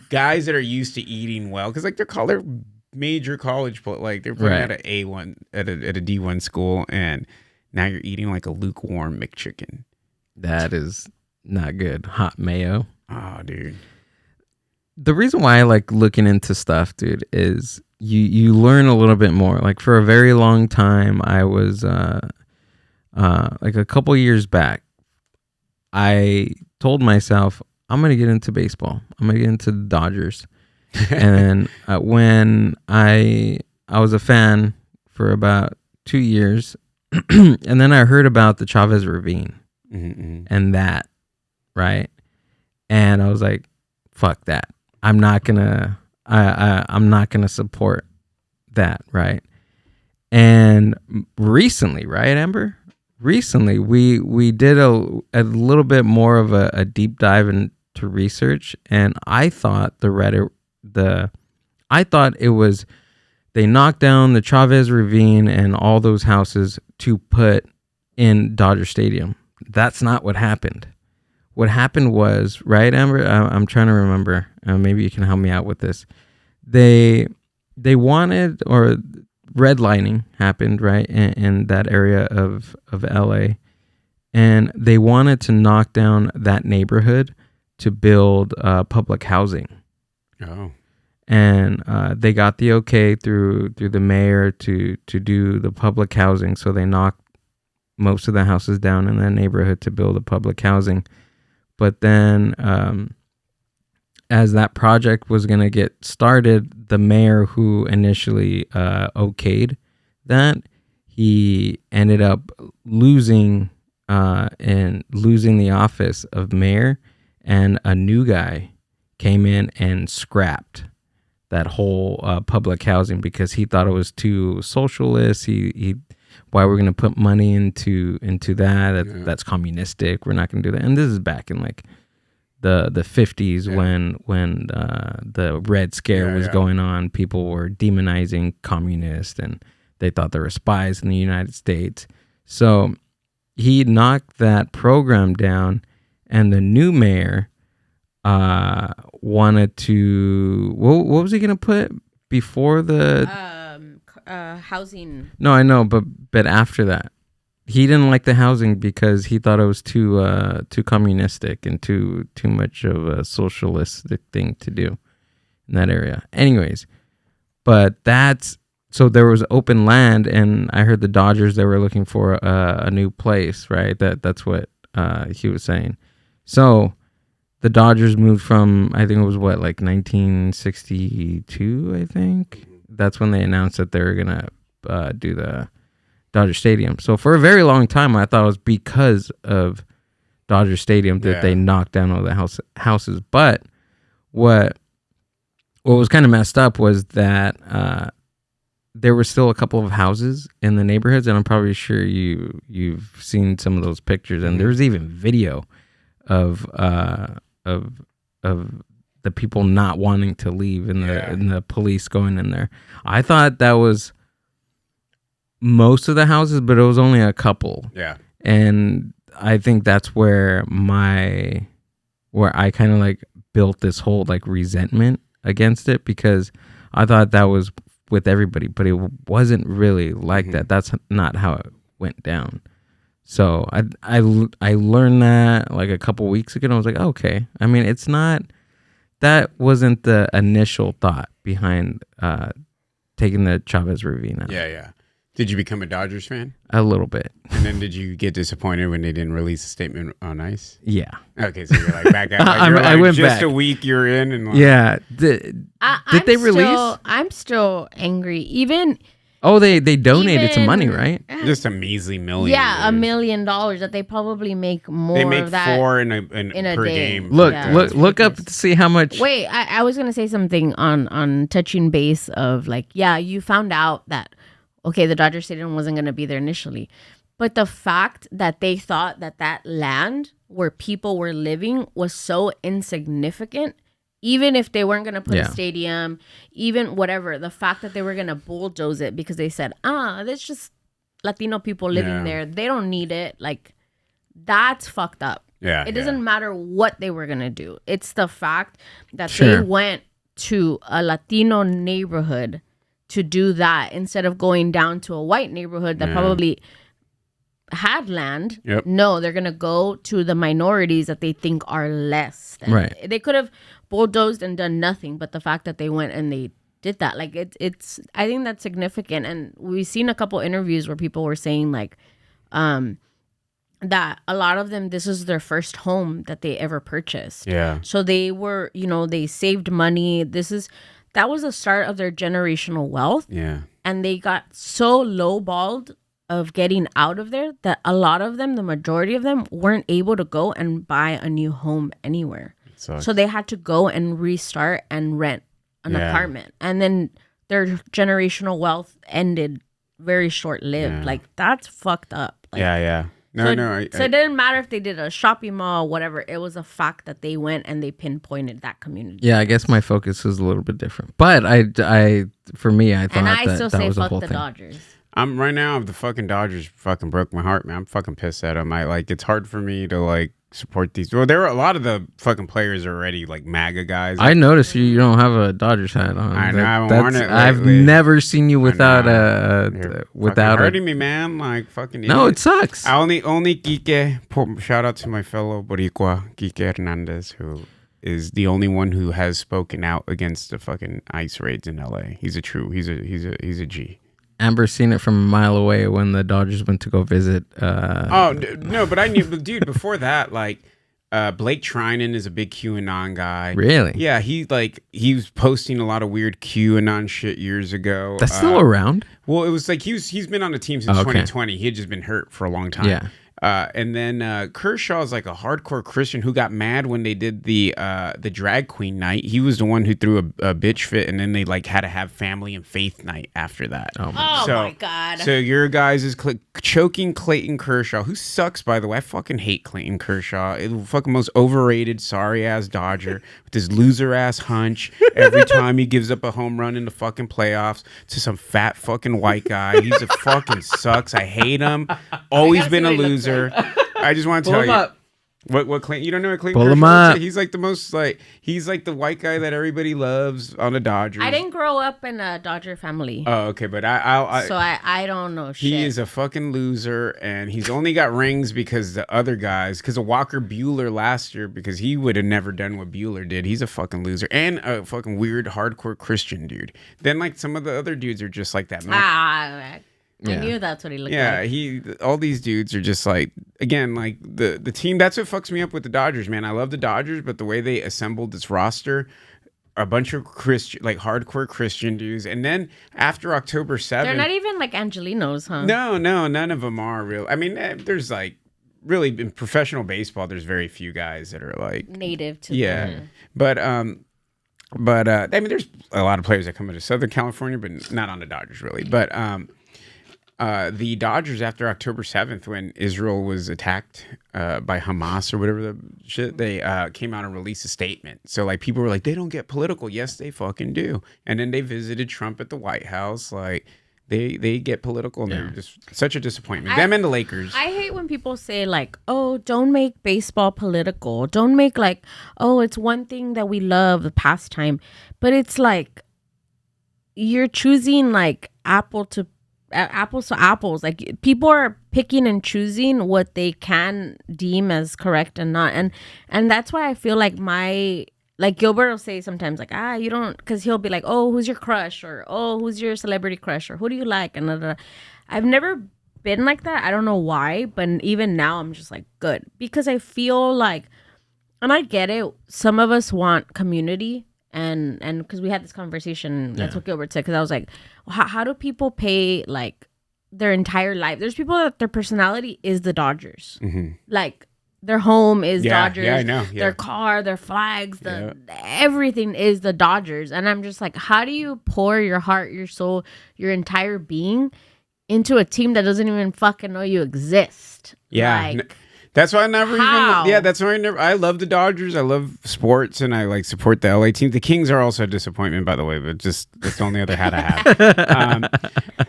guys that are used to eating well. Cause like they're major college, but like they're putting Right. at a A1 at a D1 school. And now you're eating like a lukewarm McChicken. That is not good. Hot mayo. Oh, dude. The reason why I like looking into stuff, dude, is you learn a little bit more. Like for a very long time, I was like a couple years back, I told myself I'm gonna get into baseball. I'm gonna get into the Dodgers. And when I was a fan for about 2 years, and then I heard about the Chavez Ravine and that, right? And I was like, fuck that. I'm not gonna support that, right? And recently, right, Amber? Recently, we did a little bit more of a deep dive into research, and I thought it was they knocked down the Chavez Ravine and all those houses to put in Dodger Stadium. That's not what happened. What happened was, right, Amber? I'm trying to remember. Maybe you can help me out with this. They they wanted, or redlining happened, right, in that area of LA. And they wanted to knock down that neighborhood to build public housing. Oh. And they got the okay through the mayor to do the public housing. So they knocked most of the houses down in that neighborhood to build a public housing. But then as that project was going to get started, the mayor who initially okayed that, he ended up losing the office of mayor, and a new guy came in and scrapped that whole public housing because he thought it was too socialist. He why we're gonna put money into that? That's communistic. We're not gonna do that. And this is back in like the 50s when the Red Scare was going on. People were demonizing communists and they thought they were spies in the United States. So he knocked that program down, and the new mayor wanted to. What was he gonna put before the housing? No, I know, but after that, he didn't like the housing because he thought it was too communistic and too much of a socialistic thing to do in that area. Anyways, but so there was open land, and I heard the Dodgers, they were looking for a new place, right? That's what he was saying. So the Dodgers moved from, I think it was 1962, I think. That's when they announced that they were going to do the Dodger Stadium. So for a very long time, I thought it was because of Dodger Stadium that they knocked down all the houses. But what was kind of messed up was that there were still a couple of houses in the neighborhoods, and I'm probably sure you've seen some of those pictures, and there's even video of the people not wanting to leave and the police going in there. I thought that was most of the houses, but it was only a couple. Yeah. And I think that's where I kind of like built this whole like resentment against it, because I thought that was with everybody, but it wasn't really like that. That's not how it went down. So I learned that like a couple weeks ago, and I was like, okay. I mean, it's not, that wasn't the initial thought behind taking the Chavez Ravine out. Yeah. Did you become a Dodgers fan? A little bit. And then did you get disappointed when they didn't release a statement on ice? Yeah. Okay, so you're like back at I went just back. a week you're in, and like, Yeah. Did they release? I'm still angry. Even they donated some money, right? just a measly million. Yeah, $1 million that they probably make more. They make of that 4 in a per day. game. Look, Yeah, look up to see how much. Wait, I was gonna say something on touching base of like, yeah, you found out that the Dodger Stadium wasn't gonna be there initially, but the fact that they thought that land where people were living was so insignificant, even if they weren't gonna put a stadium, even whatever, the fact that they were gonna bulldoze it because they said, there's just Latino people living there, they don't need it, like, that's fucked up. Yeah, it doesn't matter what they were gonna do. It's the fact that Sure. they went to a Latino neighborhood to do that instead of going down to a white neighborhood that probably had land. Yep. No, they're gonna go to the minorities that they think are less than. Right. They could have bulldozed and done nothing, but the fact that they went and they did that, like, it's I think that's significant. And we've seen a couple interviews where people were saying like that a lot of them, this is their first home that they ever purchased. Yeah. So they were, they saved money. That was the start of their generational wealth. Yeah. And they got so lowballed of getting out of there that a lot of them, the majority of them, weren't able to go and buy a new home anywhere. So they had to go and restart and rent an apartment. And then their generational wealth ended very short-lived. Yeah. Like, that's fucked up. Like, Yeah. No. So it didn't matter if they did a shopping mall, whatever. It was a fact that they went and they pinpointed that community. Yeah, I guess my focus was a little bit different, but for me, I thought And I that still that say was a fuck whole the thing. Dodgers. I'm right now. The fucking Dodgers fucking broke my heart, man. I'm fucking pissed at them. It's hard for me to like support these. Well, there are a lot of the fucking players are already like MAGA guys. I noticed you don't have a Dodgers hat on. I know, I haven't worn it I've lately. never seen you without You're without fucking a. hurting me, man. Like fucking. No, idiot. it sucks. I only Kike. Shout out to my fellow Boricua, Kike Hernandez, who is the only one who has spoken out against the fucking ICE raids in LA. He's a G. Amber's seen it from a mile away when the Dodgers went to go visit. No, but I knew, dude. Before that, like, Blake Trinan is a big QAnon guy. Really? Yeah, he was posting a lot of weird QAnon shit years ago. That's still around. Well, it was like he's been on the team since 2020. He had just been hurt for a long time. Yeah. And then Kershaw is like a hardcore Christian who got mad when they did the drag queen night. He was the one who threw a bitch fit, and then they like had to have family and faith night after that. Oh my God. So your guys is choking Clayton Kershaw, who sucks, by the way. I fucking hate Clayton Kershaw. The fucking most overrated, sorry ass Dodger with his loser ass hunch every time he gives up a home run in the fucking playoffs to some fat fucking white guy. He's a fucking sucks. I hate him. Always been a loser. I just want to tell you what Clayton. You don't know what Clayton Pull him Kershaw up. is? He's like the most he's like the white guy that everybody loves on the Dodgers. I didn't grow up in a Dodger family. Oh, okay, but I don't know shit. he is a fucking loser, and he's only got rings because the other guys, because of Walker Buehler last year, because he would have never done what Buehler did. He's a fucking loser and a fucking weird hardcore Christian dude. Then like some of the other dudes are just like that. I knew that's what he looked like. All these dudes are just like, again, like the team. That's what fucks me up with the Dodgers, man. I love the Dodgers, but the way they assembled this roster, a bunch of hardcore Christian dudes, and then after October 7th, They're not even like Angelinos, huh? No, none of them are real. I mean, there's like really in professional baseball, there's very few guys that are like native to yeah, but I mean, there's a lot of players that come into Southern California, but not on the Dodgers really, but the Dodgers after October 7th, when Israel was attacked by Hamas or whatever the shit, they came out and released a statement. So like people were like, they don't get political. Yes, they fucking do. And then they visited Trump at the White House. Like they get political, and they're just such a disappointment. Them and the Lakers. I hate when people say like, oh, don't make baseball political. Don't make like, oh, it's one thing that we love, the pastime. But it's like you're choosing like apples to apples. Like people are picking and choosing what they can deem as correct and not, and that's why I feel like like Gilbert will say sometimes like, you don't, because he'll be like, oh, who's your crush, or oh, who's your celebrity crush, or who do you like, and I've never been like that. I don't know why, but even now I'm just like, good, because I feel like, and I get it, some of us want community. And because we had this conversation, that's what Gilbert said. Because I was like, how do people pay like their entire life? There's people that their personality is the Dodgers, like their home is Dodgers. Yeah, I know. Yeah. Their car, their flags, everything is the Dodgers. And I'm just like, how do you pour your heart, your soul, your entire being into a team that doesn't even fucking know you exist? Yeah. Like, that's why I never that's why I love the Dodgers. I love sports, and I like support the LA team. The Kings are also a disappointment, by the way, but just that's the only other hat I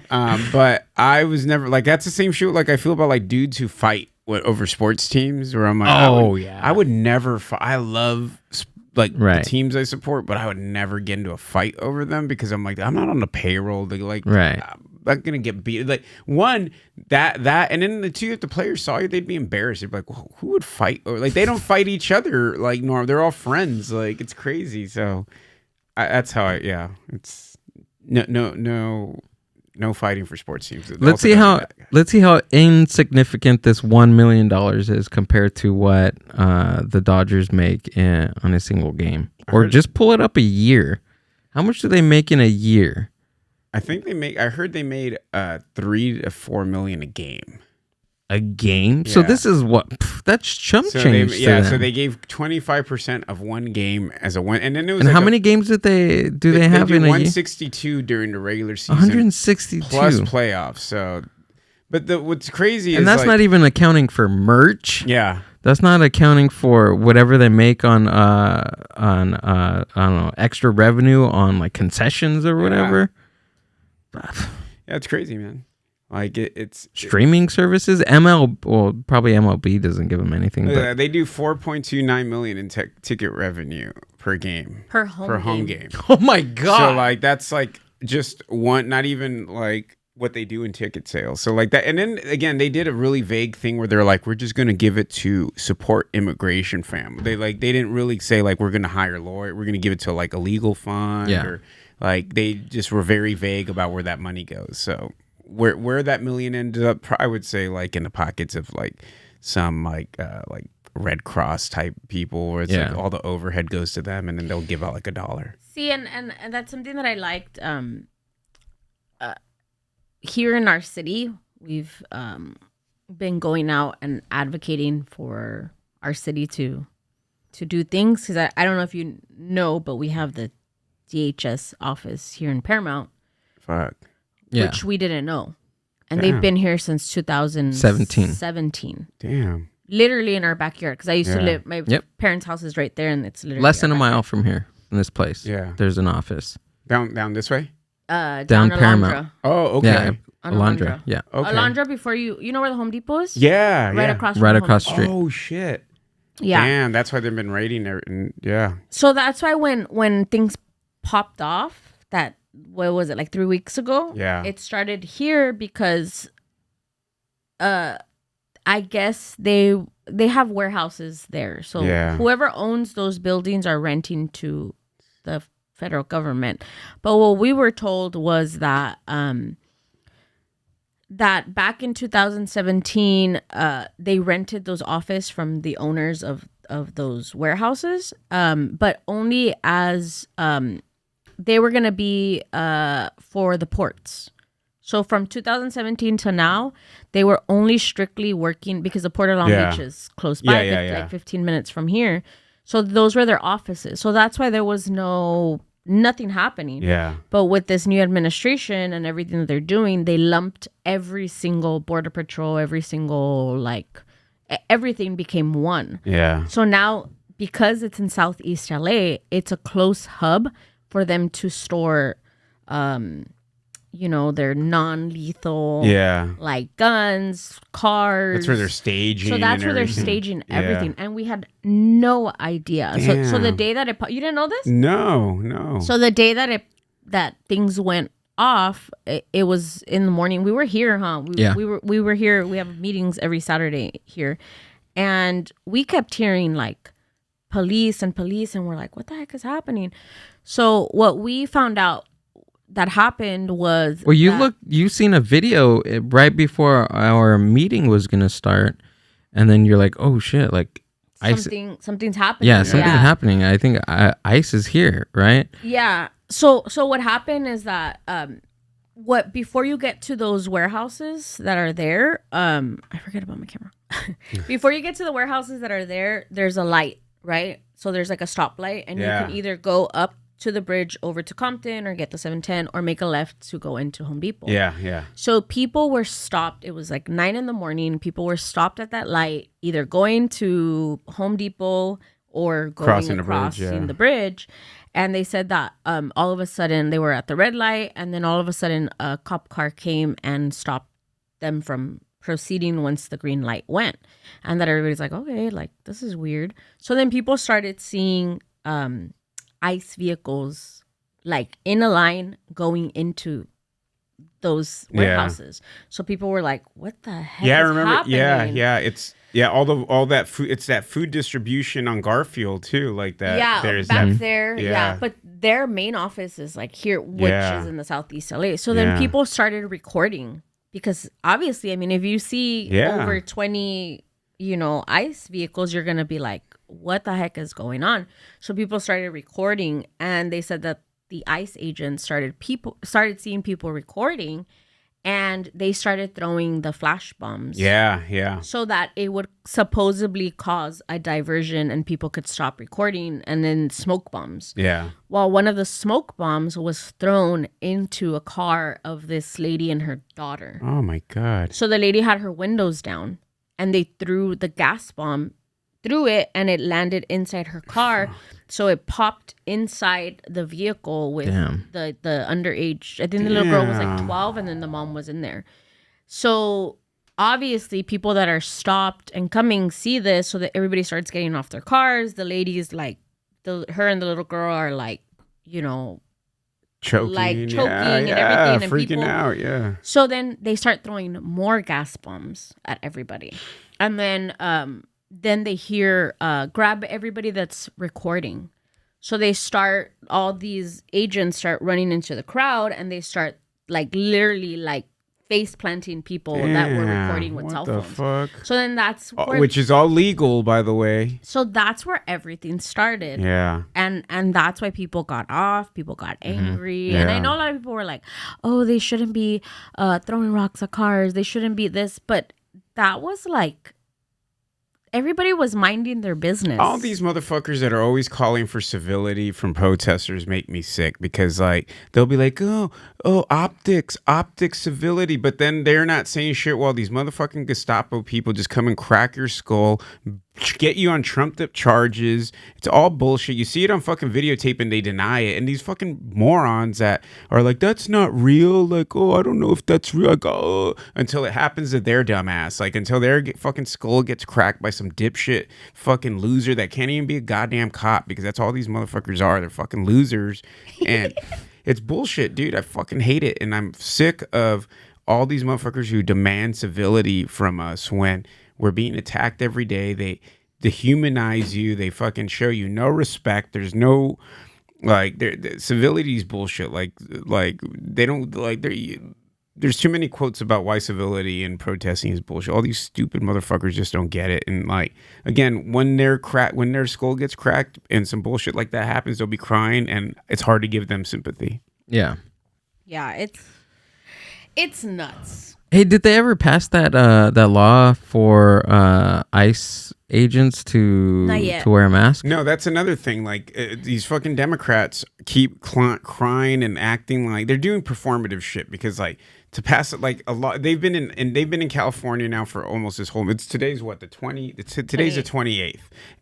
have. But I was never like, that's the same shit like I feel about like dudes who fight over sports teams, where I'm like, I would never I love the teams I support, but I would never get into a fight over them, because I'm like, I'm not on the payroll to like I'm not gonna get beat. Like one that and then the two, if the players saw you, they'd be embarrassed. They'd be like, well, who would fight? Or like they don't fight each other like normal. They're all friends. Like it's crazy. So that's how it's no fighting for sports teams. Let's see how insignificant this $1 million is compared to what the Dodgers make on a single game. Or just pull it up a year. How much do they make in a year? I heard they made $3 to $4 million a game. A game? Yeah. So this is that's chump change. So they gave 25% of one game as a win, and then it was. And how many games do they have in a year? 162 during the regular season. 162 plus playoffs. So, but what's crazy and is that's not even accounting for merch. Yeah. That's not accounting for whatever they make on I don't know, extra revenue on like concessions or whatever. Yeah, it's crazy, man. Like it's Streaming services, well, probably MLB doesn't give them anything. But they do 4.29 million in ticket revenue per game Per home game. oh my god! So like that's like just one, not even like what they do in ticket sales. So like that, and then again, they did a really vague thing where they're like, we're just gonna give it to support immigration family. They didn't really say like we're gonna hire a lawyer. We're gonna give it to like a legal fund. Yeah. Or like they just were very vague about where that money goes. So where that million ended up, I would say like in the pockets of like some like Red Cross type people, where it's like all the overhead goes to them, and then they'll give out like $1. See, and that's something that I liked. Here in our city, we've been going out and advocating for our city to do things, because I don't know if you know, but we have the DHS office here in Paramount. Fuck. Yeah. Which we didn't know. And Damn. they've been here since 2017. Damn. Literally in our backyard. Because I used to live, my Yep. parents' house is right there, and it's literally Less than our a mile from here, in this place. Yeah. There's an office. Down this way? backyard. Down Down Paramount. Alondra. Oh, okay. Yeah. On Alondra. Alondra. Yeah. Okay. Alondra, before you know where the Home Depot is? Yeah. Right yeah. across from Right the Home across the Depot. street. Oh shit. Yeah. Damn, that's why they've been raiding there. And yeah. So that's why when things popped off, that, what was it, like 3 weeks ago? Yeah. It started here because I guess they have warehouses there. So Yeah. whoever owns those buildings are renting to the federal government. But what we were told was that that back in 2017, they rented those offices from the owners of those warehouses, but only as they were going to be for the ports. So from 2017 to now, they were only strictly working because the Port of Long Beach is close by, like 15 minutes from here. So those were their offices. So that's why there was nothing happening. Yeah. But with this new administration and everything that they're doing, they lumped every single border patrol, every single everything became one. Yeah. So now, because it's in Southeast LA, it's a close hub for them to store, their non-lethal, like guns, cars. That's where they're staging. So that's and where they're everything. staging Yeah. everything, and we had no idea. So the Damn. day that you didn't know this? No. So the day that things went off, it was in the morning. We were here, huh? We were here. We have meetings every Saturday here, and we kept hearing like police, and we're like, what the heck is happening? So what we found out that happened was, Well, you seen a video right before our meeting was gonna start, and then you're like, oh shit, like something's happening. Yeah, something's happening. I think ICE is here, right? Yeah. So what happened is that before you get to those warehouses that are there, I forget about my camera. Before you get to the warehouses that are there, there's a light, right? So there's like a stoplight, and you can either go up to the bridge over to Compton or get the 710 or make a left to go into Home Depot. Yeah. So people were stopped. It was like 9 a.m. People were stopped at that light, either going to Home Depot or going across the bridge. And they said that all of a sudden they were at the red light, and then all of a sudden a cop car came and stopped them from proceeding once the green light went. And that everybody's like, okay, like this is weird. So then people started seeing ICE vehicles like in a line going into those warehouses. So people were like, what the heck is happening? It's all that food. It's that food distribution on Garfield too, like that. Yeah, there's back that, there. Yeah, but their main office is like here, which is in the Southeast LA. So then people started recording, because obviously, I mean, if you see over 20, ICE vehicles, you're gonna be like, what the heck is going on? So people started recording, and they said that the ICE agents started seeing people recording, and they started throwing the flash bombs. Yeah. So that it would supposedly cause a diversion and people could stop recording, and then smoke bombs. Yeah. Well, one of the smoke bombs was thrown into a car of this lady and her daughter. Oh my God. So the lady had her windows down, and they threw the gas bomb through it, and it landed inside her car. So it popped inside the vehicle with the underage. I think the little girl was like 12, and then the mom was in there. So obviously people that are stopped and coming see this, so that everybody starts getting off their cars. The ladies, like her and the little girl are like, you know, choking and yeah, everything, and freaking people out. Yeah. So then they start throwing more gas bombs at everybody, and then they hear grab everybody that's recording. So they start, all these agents start running into the crowd, and they start like literally like face planting people that were recording with cell phones. Fuck? So then that's where, which is all legal, by the way. So that's where everything started. Yeah. And that's why people got off, people got angry. Yeah. And I know a lot of people were like, oh, they shouldn't be throwing rocks at cars. They shouldn't be this. But that was like, everybody was minding their business. All these motherfuckers that are always calling for civility from protesters make me sick, because like they'll be like, oh, optics, civility, but then they're not saying shit while these motherfucking Gestapo people just come and crack your skull, get you on trumped up charges. It's all bullshit. You see it on fucking videotape and they deny it. And these fucking morons that are like, that's not real. Like, oh, I don't know if that's real. Like, oh, until it happens to their dumbass. Like, until their fucking skull gets cracked by some dipshit fucking loser that can't even be a goddamn cop, because that's all these motherfuckers are. They're fucking losers. And it's bullshit, dude. I fucking hate it. And I'm sick of all these motherfuckers who demand civility from us when we're being attacked every day. They dehumanize you. They fucking show you no respect. There's no, like, civility is bullshit. Like they don't, like, there's too many quotes about why civility and protesting is bullshit. All these stupid motherfuckers just don't get it. And like, again, when their skull gets cracked and some bullshit like that happens, they'll be crying, and it's hard to give them sympathy. Yeah. Yeah, it's nuts. Hey, did they ever pass that law for ICE agents to wear a mask? No, that's another thing. Like these fucking Democrats keep crying and acting like they're doing performative shit, because like to pass it, like a lot, they've been in California now for almost this whole. Today's what, the 20th. Today's the 28th,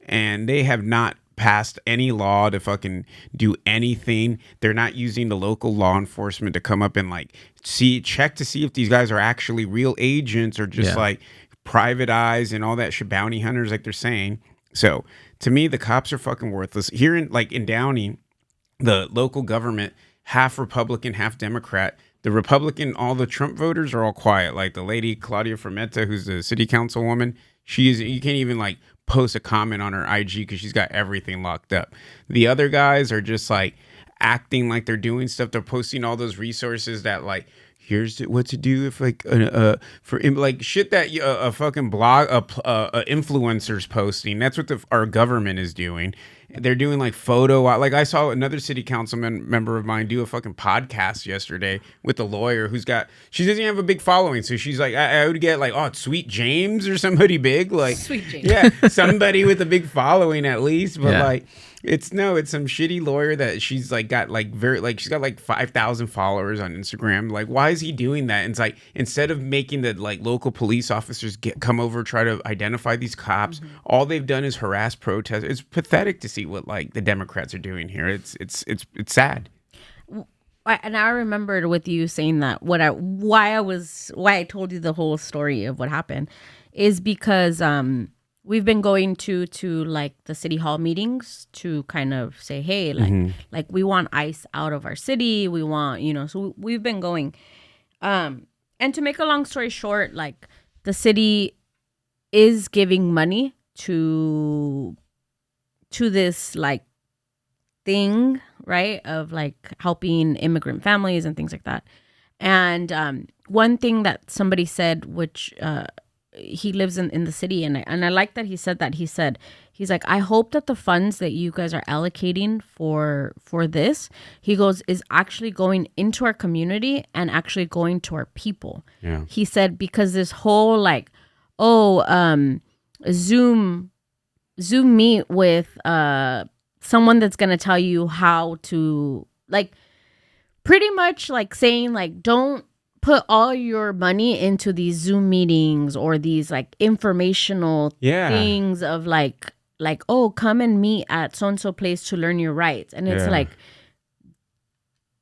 and they have not passed any law to fucking do anything. They're not using the local law enforcement to come up and like check to see if these guys are actually real agents or just like private eyes and all that shit, bounty hunters like they're saying. So to me, the cops are fucking worthless. Here in Downey, the local government, half Republican, half Democrat. The Republican, all the Trump voters are all quiet. Like the lady Claudia Fermenta, who's the city councilwoman, you can't even like post a comment on her IG because she's got everything locked up. The other guys are just like acting like they're doing stuff. They're posting all those resources that like, here's what to do if like for like shit that a fucking blog influencers posting. That's what our government is doing. They're doing like photo, like I saw another city councilman member of mine do a fucking podcast yesterday with a lawyer she doesn't have a big following, so she's like, I would get like, oh, Sweet James or somebody big, like Sweet James. Yeah, somebody with a big following at least, but like it's some shitty lawyer that she's like got like she's got like 5,000 followers on Instagram. Like, why is he doing that? And it's like, instead of making the like local police officers come over, try to identify these cops, all they've done is harass protesters. It's pathetic to see what like the Democrats are doing here. It's sad. And I remembered with you saying that why I told you the whole story of what happened is because we've been going to like the city hall meetings to kind of say, hey, like we want ICE out of our city. We want, so we've been going. And to make a long story short, like the city is giving money to this like thing, right, of like helping immigrant families and things like that. And one thing that somebody said, which he lives in the city, and I like that he said that. He's like, I hope that the funds that you guys are allocating for this, he goes, is actually going into our community and actually going to our people. Yeah. He said, because this whole like, Zoom meet with someone that's gonna tell you how to, like, pretty much like saying like, don't put all your money into these Zoom meetings or these like informational things of like, oh, come and meet at so-and-so place to learn your rights. And it's like,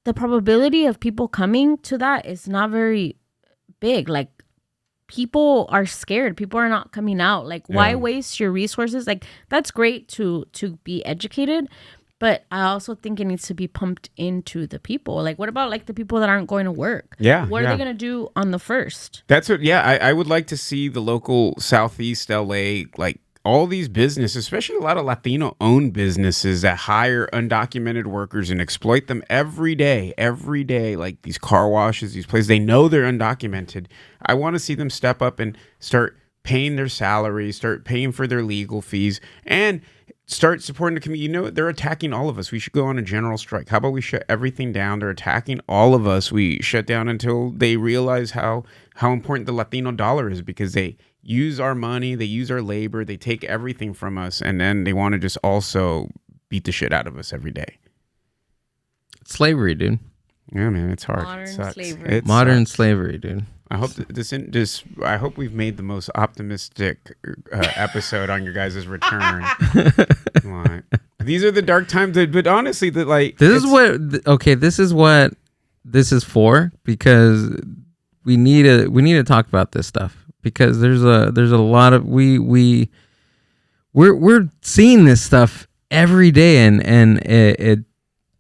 the probability of people coming to that is not very big. Like people are scared. People are not coming out. Like, why Yeah. waste your resources? Like, that's great to be educated, but I also think it needs to be pumped into the people. Like, what about like the people that aren't going to work? Yeah, What are yeah. they gonna do on the first? That's what, yeah, I would like to see the local Southeast LA, like all these businesses, especially a lot of Latino owned businesses that hire undocumented workers and exploit them every day, like these car washes, these places, they know they're undocumented. I want to see them step up and start paying their salaries, start paying for their legal fees, and start supporting the community. You know, they're attacking all of us. We should go on a general strike. How about we shut everything down? They're attacking all of us. We shut down until they realize how important the Latino dollar is, because they use our money, they use our labor, they take everything from us, and then they want to just also beat the shit out of us every day. Slavery, dude. Yeah, man, it's hard. Modern It sucks. slavery. It Modern sucks. slavery, dude. I hope I hope we've made the most optimistic episode on your guys' return. Like, these are the dark times, but honestly, that like This is what this is for, because we need to talk about this stuff, because there's a lot of we're seeing this stuff every day, and it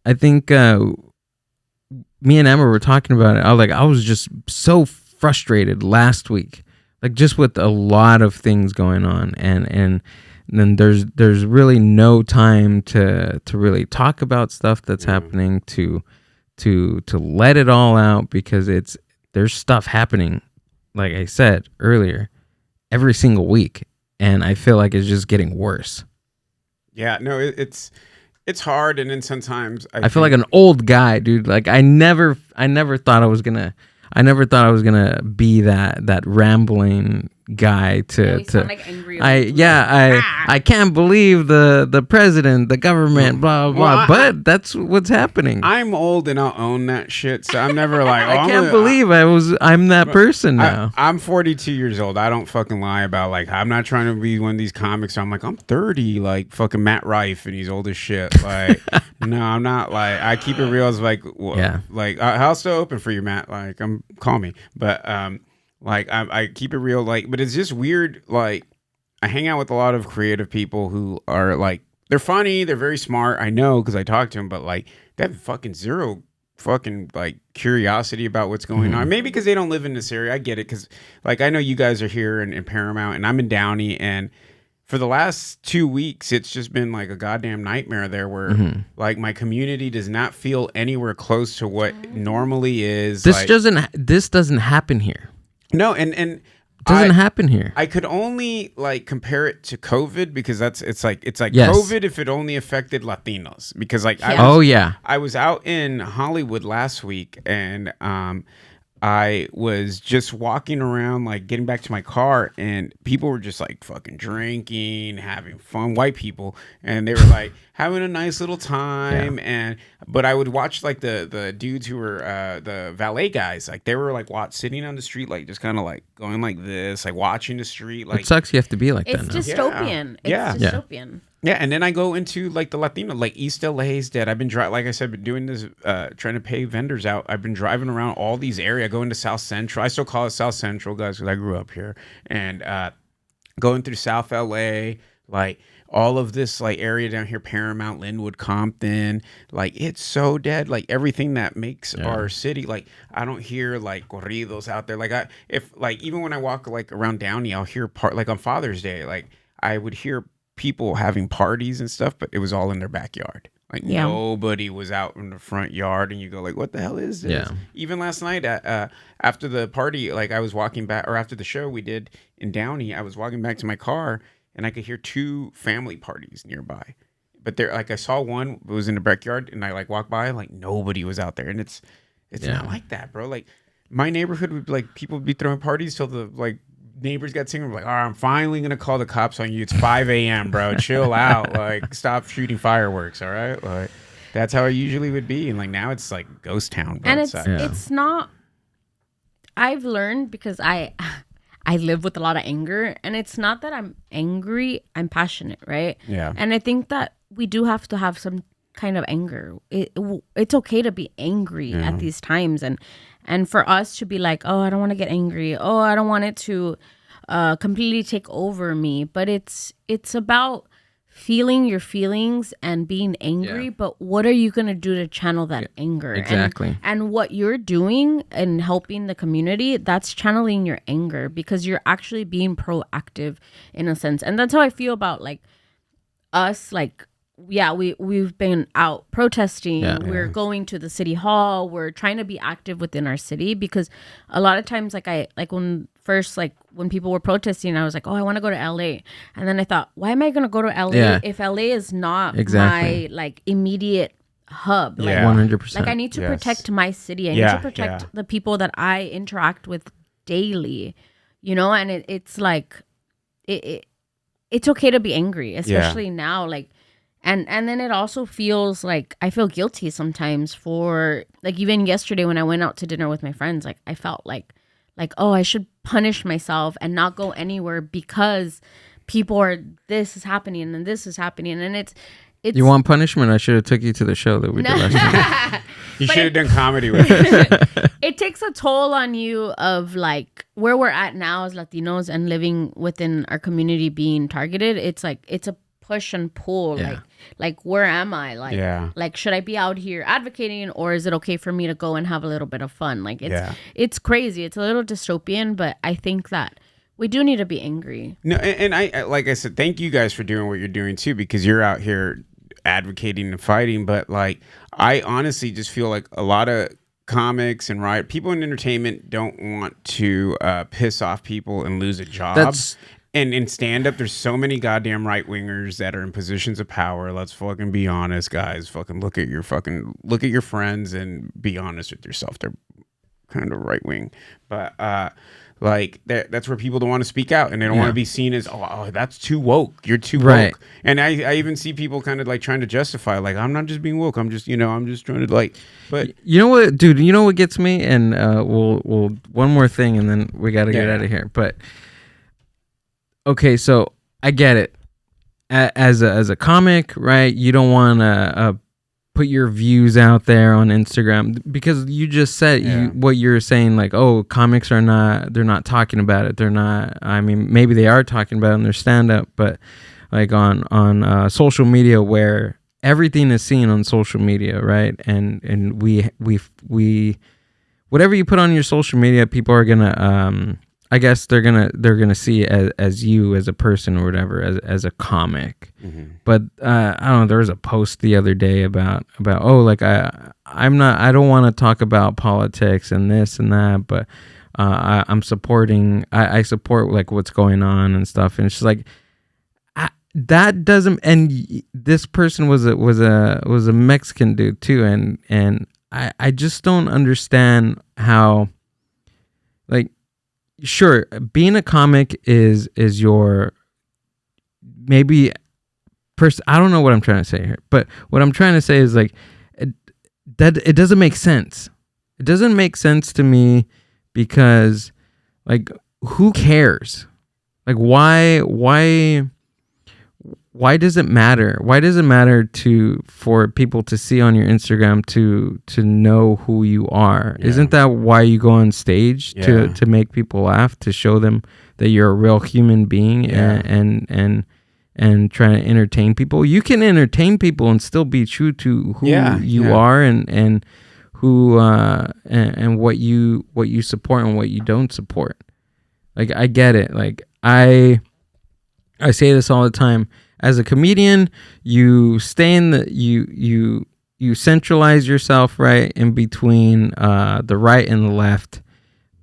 I think me and Emma were talking about it. I was just so frustrated last week, like just with a lot of things going on, and then there's really no time to really talk about stuff that's happening, to let it all out, because there's stuff happening, like I said earlier, every single week, and I feel like it's just getting worse. Yeah, no, it's hard, and then sometimes I feel like an old guy, dude. Like I never thought I was gonna be that rambling guy You sound like angry. I can't believe the president, the government, blah blah. Well, but that's what's happening. I'm old and I'll own that shit, so I'm never like, oh, I can't believe I'm that person now. I'm 42 years old. I don't fucking lie about, like, I'm not trying to be one of these comics. I'm like, I'm 30, like fucking Matt Rife, and he's old as shit. Like, no, I'm not. Like, I keep it real. It's like, well, Yeah. like, how's still open for you, Matt? Like, call me, but like I keep it real. Like, but it's just weird. Like, I hang out with a lot of creative people who are like, they're funny, they're very smart. I know because I talk to them, but like, they have fucking zero fucking like curiosity about what's going on. Maybe because they don't live in this area. I get it, because like I know you guys are here in Paramount, and I'm in Downey, and for the last 2 weeks, it's just been like a goddamn nightmare there, where like my community does not feel anywhere close to what normally is. This like, doesn't happen here. no, and Doesn't happen here. I could only like compare it to COVID, because it's like Yes. COVID if it only affected Latinos, because like Yeah. I was out in Hollywood last week, and I was just walking around, like getting back to my car, and people were just like fucking drinking, having fun, white people, and they were like having a nice little time. But I would watch like the dudes who were the valet guys, like they were like sitting on the street, like just kind of like going like this, like watching the street. Like, It sucks you have to be like It's that now. dystopian. Yeah. It's dystopian. yeah, and then I go into like the Latino, like East LA's dead. I've been like I said, been doing this, trying to pay vendors out. I've been driving around all these areas, going to South Central. I still call it South Central, guys, because I grew up here, and going through South LA, like all of this like area down here, Paramount, Linwood, Compton, like it's so dead. Like everything that makes our city, like I don't hear like corridos out there. Like even when I walk like around Downey, I'll hear like on Father's Day, like I would hear people having parties and stuff, but it was all in their backyard. Like nobody was out in the front yard, and you go like, what the hell is this? Yeah. Even last night after the party, like I was walking back, or after the show we did in Downey, I was walking back to my car, and I could hear 2 family parties nearby. But there, like I saw one, it was in the backyard, and I like walked by, like nobody was out there. And it's not like that, bro. Like my neighborhood would like, people would be throwing parties till the like neighbors got singing, like, all right, I'm finally gonna call the cops on you. It's 5 a.m., bro. Chill out. Like, stop shooting fireworks, all right? Like, that's how it usually would be. And like now it's like ghost town. And outside. it's not. I've learned, because I live with a lot of anger, and it's not that I'm angry. I'm passionate, right? Yeah. And I think that we do have to have some kind of anger. It's okay to be angry at these times, and for us to be like, oh, I don't want to get angry. Oh, I don't want it to completely take over me. But it's about feeling your feelings and being angry, but what are you going to do to channel that anger? Exactly. And what you're doing and helping the community, that's channeling your anger, because you're actually being proactive in a sense. And that's how I feel about like us. Like, yeah, we've been out protesting. We're going to the city hall. We're trying to be active within our city, because a lot of times, when people were protesting, I was like, oh, I want to go to LA. And then I thought, why am I going to go to LA if LA is not my like immediate hub? Like, 100%. Like, I need to protect my city. I need to protect the people that I interact with daily, you know? And it's like, it's okay to be angry, especially now. Like, and then it also feels like I feel guilty sometimes for, like, even yesterday when I went out to dinner with my friends, like I felt like, oh, I should punish myself and not go anywhere because this is happening and this is happening. And it's you want punishment? I should have took you to the show that we did last time. You should have done comedy with us. It takes a toll on you of like where we're at now as Latinos and living within our community being targeted. It's like, it's a push and pull. Like where am I? Like should I be out here advocating, or is it okay for me to go and have a little bit of fun? Like it's crazy. It's a little dystopian, but I think that we do need to be angry. No, and I like I said, thank you guys for doing what you're doing too, because you're out here advocating and fighting. But like, I honestly just feel like a lot of comics and people in entertainment don't want to piss off people and lose a job. And in stand-up, there's so many goddamn right-wingers that are in positions of power. Let's fucking be honest, guys. Fucking look at your friends and be honest with yourself. They're kind of right-wing. But like that's where people don't want to speak out, and they don't want to be seen as, oh, that's too woke. You're too woke. And I even see people kind of like trying to justify, like, I'm not just being woke. I'm just, I'm just trying to like, but you know what, dude, you know what gets me? And we'll one more thing and then we got to get out of here. But okay, so I get it. As a comic, right? You don't want to put your views out there on Instagram, because you just said what you're saying, like, oh, comics they're not talking about it. They're not. I mean, maybe they are talking about it in their stand-up, but like on social media, where everything is seen on social media, right? And we whatever you put on your social media, people are gonna I guess they're gonna see it as you as a person or whatever, as a comic. Mm-hmm. But I don't know. There was a post the other day about oh, like I don't want to talk about politics and this and that, but I'm supporting. I support like what's going on and stuff. And it's just like that doesn't. And this person was a Mexican dude too, and I just don't understand how, like. Sure, being a comic is your maybe I don't know what I'm trying to say here, but what I'm trying to say is like that it doesn't make sense. It doesn't make sense to me, because like, who cares? Like, why does it matter? Why does it matter for people to see on your Instagram to know who you are? Yeah. Isn't that why you go on stage, to make people laugh, to show them that you're a real human being and trying to entertain people? You can entertain people and still be true to who you are and who and what you support and what you don't support. Like, I get it. Like, I say this all the time. As a comedian, you stay in you centralize yourself right in between the right and the left.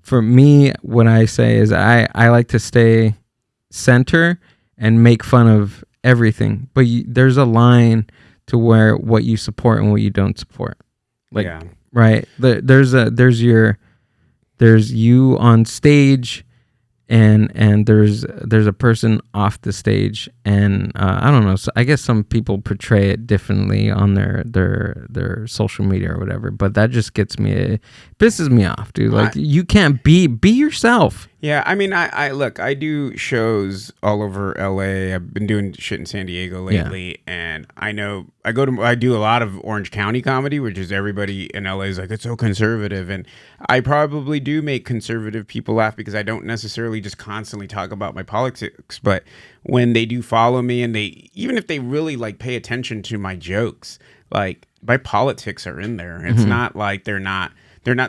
For me, what I say is I like to stay center and make fun of everything. But there's a line to where what you support and what you don't support. Like, right? There's you on stage, and there's a person off the stage, and I don't know. So I guess some people portray it differently on their social media or whatever. But that just it pisses me off, dude. Like you can't be yourself. Yeah, I mean, I look, I do shows all over LA. I've been doing shit in San Diego lately, and I know I do a lot of Orange County comedy, which is everybody in LA is like, it's so conservative, and I probably do make conservative people laugh because I don't necessarily just constantly talk about my politics, but when they do follow me and even if they really like pay attention to my jokes, like my politics are in there. It's not like they're not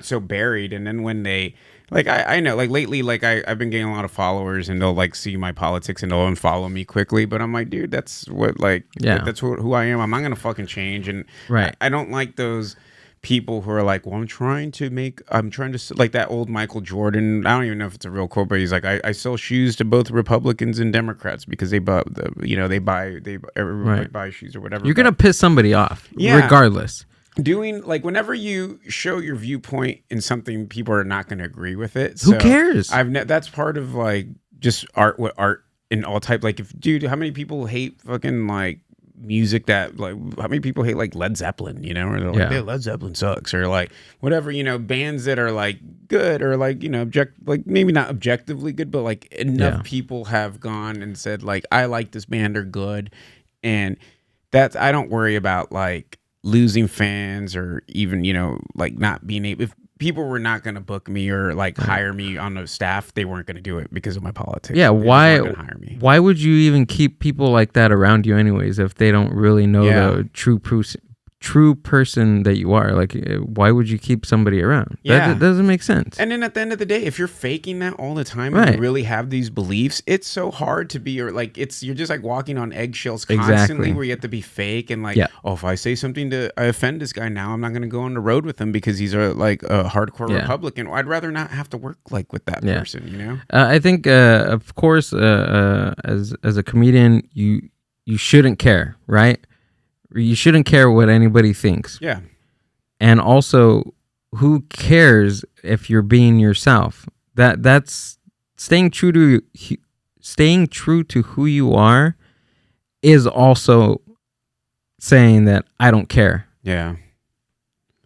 so buried, and then when they like I know like lately like I've been getting a lot of followers and they'll like see my politics and they'll unfollow me quickly, but I'm like, dude, that's what like that's who I am. I'm not gonna fucking change, and I don't like those people who are like, well, I'm trying to like that old Michael Jordan. I don't even know if it's a real quote, but he's like, I sell shoes to both Republicans and Democrats because they buy everybody buy shoes or whatever. You're gonna piss somebody off, regardless. Doing like whenever you show your viewpoint in something, people are not going to agree with it. Who cares? That's part of like just art. What art in all type. Like how many people hate fucking like music that like how many people hate like Led Zeppelin? You know, or they're like, Led Zeppelin sucks, or like whatever. You know, bands that are like good or like like maybe not objectively good, but like enough people have gone and said like I like this band, are good, and that's I don't worry about like losing fans or even, like not being able, if people were not going to book me or like hire me on the staff, they weren't going to do it because of my politics. Yeah. Why hire me? Why would you even keep people like that around you anyways, if they don't really know the true person that you are? Like, why would you keep somebody around? That doesn't make sense. And then at the end of the day, if you're faking that all the time and you really have these beliefs, it's so hard to be, or like you're just like walking on eggshells constantly, where you have to be fake and like, if I say something I offend this guy, now I'm not going to go on the road with him because he's a hardcore Republican. I'd rather not have to work like with that person, I think, of course, as a comedian, you shouldn't care, right? You shouldn't care what anybody thinks. Yeah. And also, who cares if you're being yourself? That's staying true to who you are is also saying that I don't care. Yeah.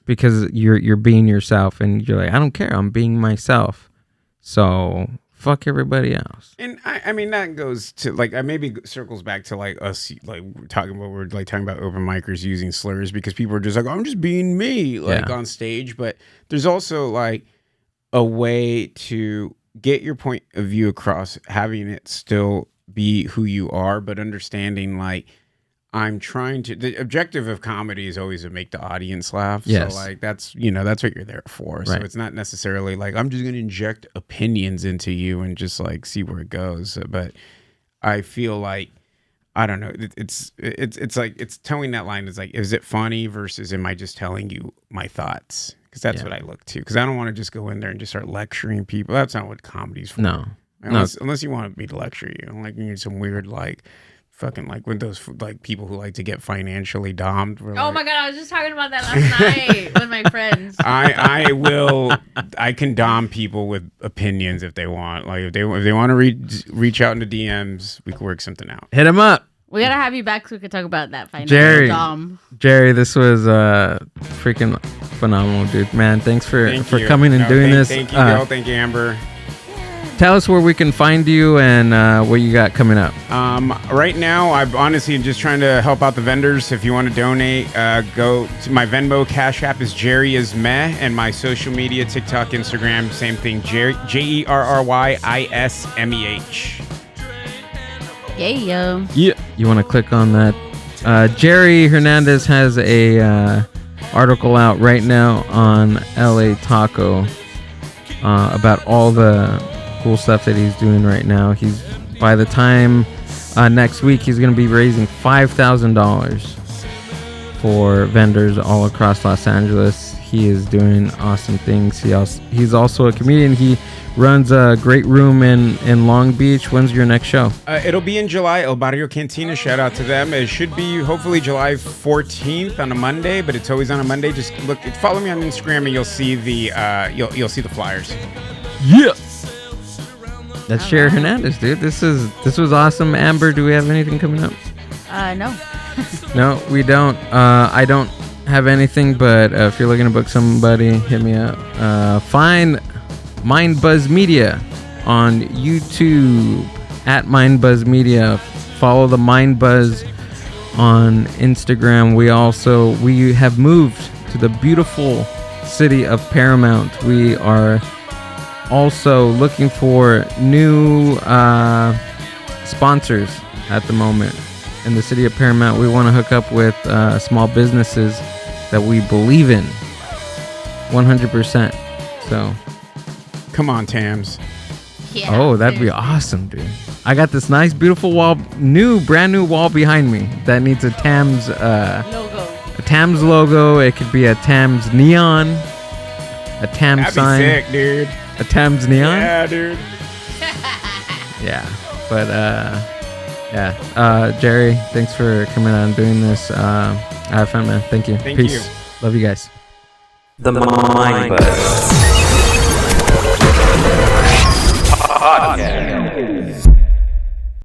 Because you're being yourself and you're like, I don't care. I'm being myself. So fuck everybody else. And I mean that goes to like maybe circles back to like us like talking about open micers using slurs because people are just like, I'm just being me on stage, but there's also like a way to get your point of view across, having it still be who you are, but understanding like the objective of comedy is always to make the audience laugh. Yes. So like that's what you're there for. So it's not necessarily like I'm just going to inject opinions into you and just like see where it goes. But I feel like, I don't know, it's like it's towing that line. It's like, is it funny versus am I just telling you my thoughts? Because that's what I look to. Because I don't want to just go in there and just start lecturing people. That's not what comedy's for. No. Unless you want me to lecture you. Like you need some weird like fucking like with those like people who like to get financially domed. Oh my god, I was just talking about that last night with my friends. I can dom people with opinions if they want. Like if they want to reach out into DMs, we can work something out. Hit them up. We gotta have you back so we can talk about that financial dom. Jerry, this was freaking phenomenal, dude. Man, thanks for coming and doing this. Thank you, girl. Thank you, Amber. Tell us where we can find you and what you got coming up. Right now, I'm honestly just trying to help out the vendors. If you want to donate, go to my Venmo. Cash App is Jerry is Meh, and my social media, TikTok, Instagram, same thing, JerryIsmeh. Yeah. You want to click on that? Jerry Hernandez has a article out right now on LA Taco about all the cool stuff that he's doing right now. He's by the time next week he's going to be raising $5,000 for vendors all across Los Angeles. He is doing awesome things. He's also a comedian. He runs a great room in Long Beach. When's your next show? It'll be in July. El Barrio Cantina. Shout out to them. It should be hopefully July 14th on a Monday, but it's always on a Monday. Just follow me on Instagram and you'll see the you'll see the flyers. Yeah. That's All Jerry right. Hernandez, dude. This was awesome. Amber, do we have anything coming up? No. No, we don't. I don't have anything, but if you're looking to book somebody, hit me up. Find Mind Buzz Media on YouTube at Mind Buzz Media. Follow the Mind Buzz on Instagram. We have moved to the beautiful city of Paramount. We are also looking for new sponsors at the moment. In the city of Paramount, we want to hook up with small businesses that we believe in 100%. So, Come on, Tams. Yeah. oh, that'd be seriously. awesome, dude. I got this nice, beautiful wall, brand new wall behind me that needs a Tams logo. It could be a Tams neon, a Tams That'd sign, be sick, dude. a Tams neon. Yeah, dude. Yeah, but Jerry, thanks for coming on and doing this. I have fun, man. Thank you. Thank Peace. you. Love you guys. The Mind Buzz.